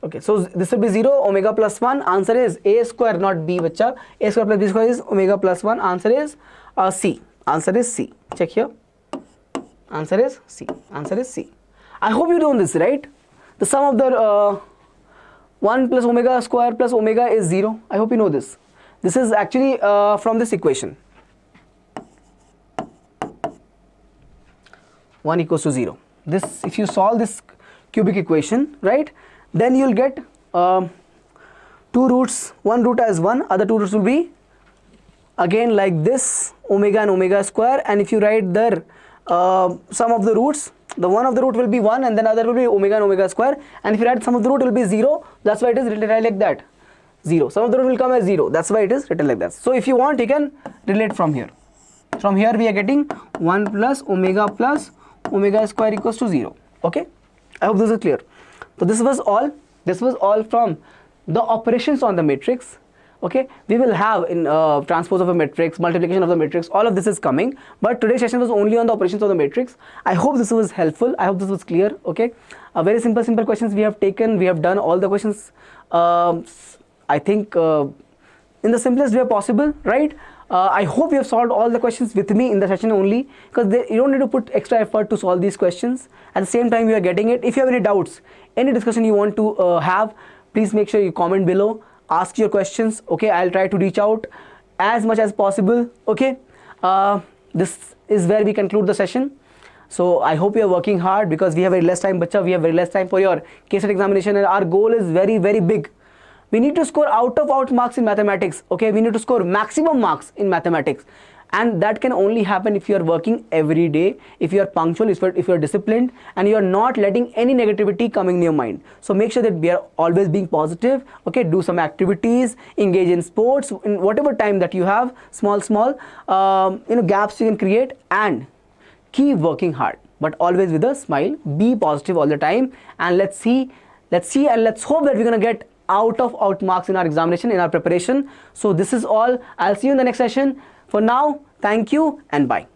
Okay, so this will be 0, omega plus 1. Answer is a square, not b, bacha. A square plus b square is omega plus 1. Answer is C. Answer is C. Check here. Answer is C. Answer is C. I hope you know this, right? The sum of the 1 plus omega square plus omega is 0. I hope you know this. This is actually from this equation. 1 equals to 0. This, if you solve this cubic equation, right, then you'll get 2 roots. One root as 1, other 2 roots will be again like this, omega and omega square. And if you write there sum of the roots, the one of the root will be 1 and then other will be omega and omega square. And if you write sum of the root, it will be 0. That's why it is written like that. 0. Sum of the root will come as 0. That's why it is written like that. So if you want, you can relate from here. From here we are getting 1 plus omega square equals to 0. Okay. I hope this is clear. So this was all. This was all from the operations on the matrix. Okay, we will have in transpose of a matrix, multiplication of the matrix, all of this is coming, but today's session was only on the operations of the matrix. I hope this was helpful. I hope this was clear. Okay, very simple questions we have taken. We have done all the questions, I think in the simplest way possible, right? I hope you have solved all the questions with me in the session only, because you don't need to put extra effort to solve these questions. At the same time, you are getting it. If you have any doubts, any discussion you want to have, please make sure you comment below. Ask your questions. Okay, I'll try to reach out as much as possible. Okay, this is where we conclude the session. So I hope you are working hard, because we have very less time, bacha. We have very less time for your KCET examination, and our goal is very, very big. We need to score out marks in mathematics. Okay, we need to score maximum marks in mathematics, and that can only happen if you are working every day, if you are punctual, if you are disciplined, and you are not letting any negativity coming in your mind. So make sure that we are always being positive. Okay, do some activities, engage in sports in whatever time that you have, small gaps you can create, and keep working hard, but always with a smile. Be positive all the time, and let's see and let's hope that we're gonna get out marks in our examination, in our preparation. So this is all. I'll see you in the next session. For now, thank you and bye.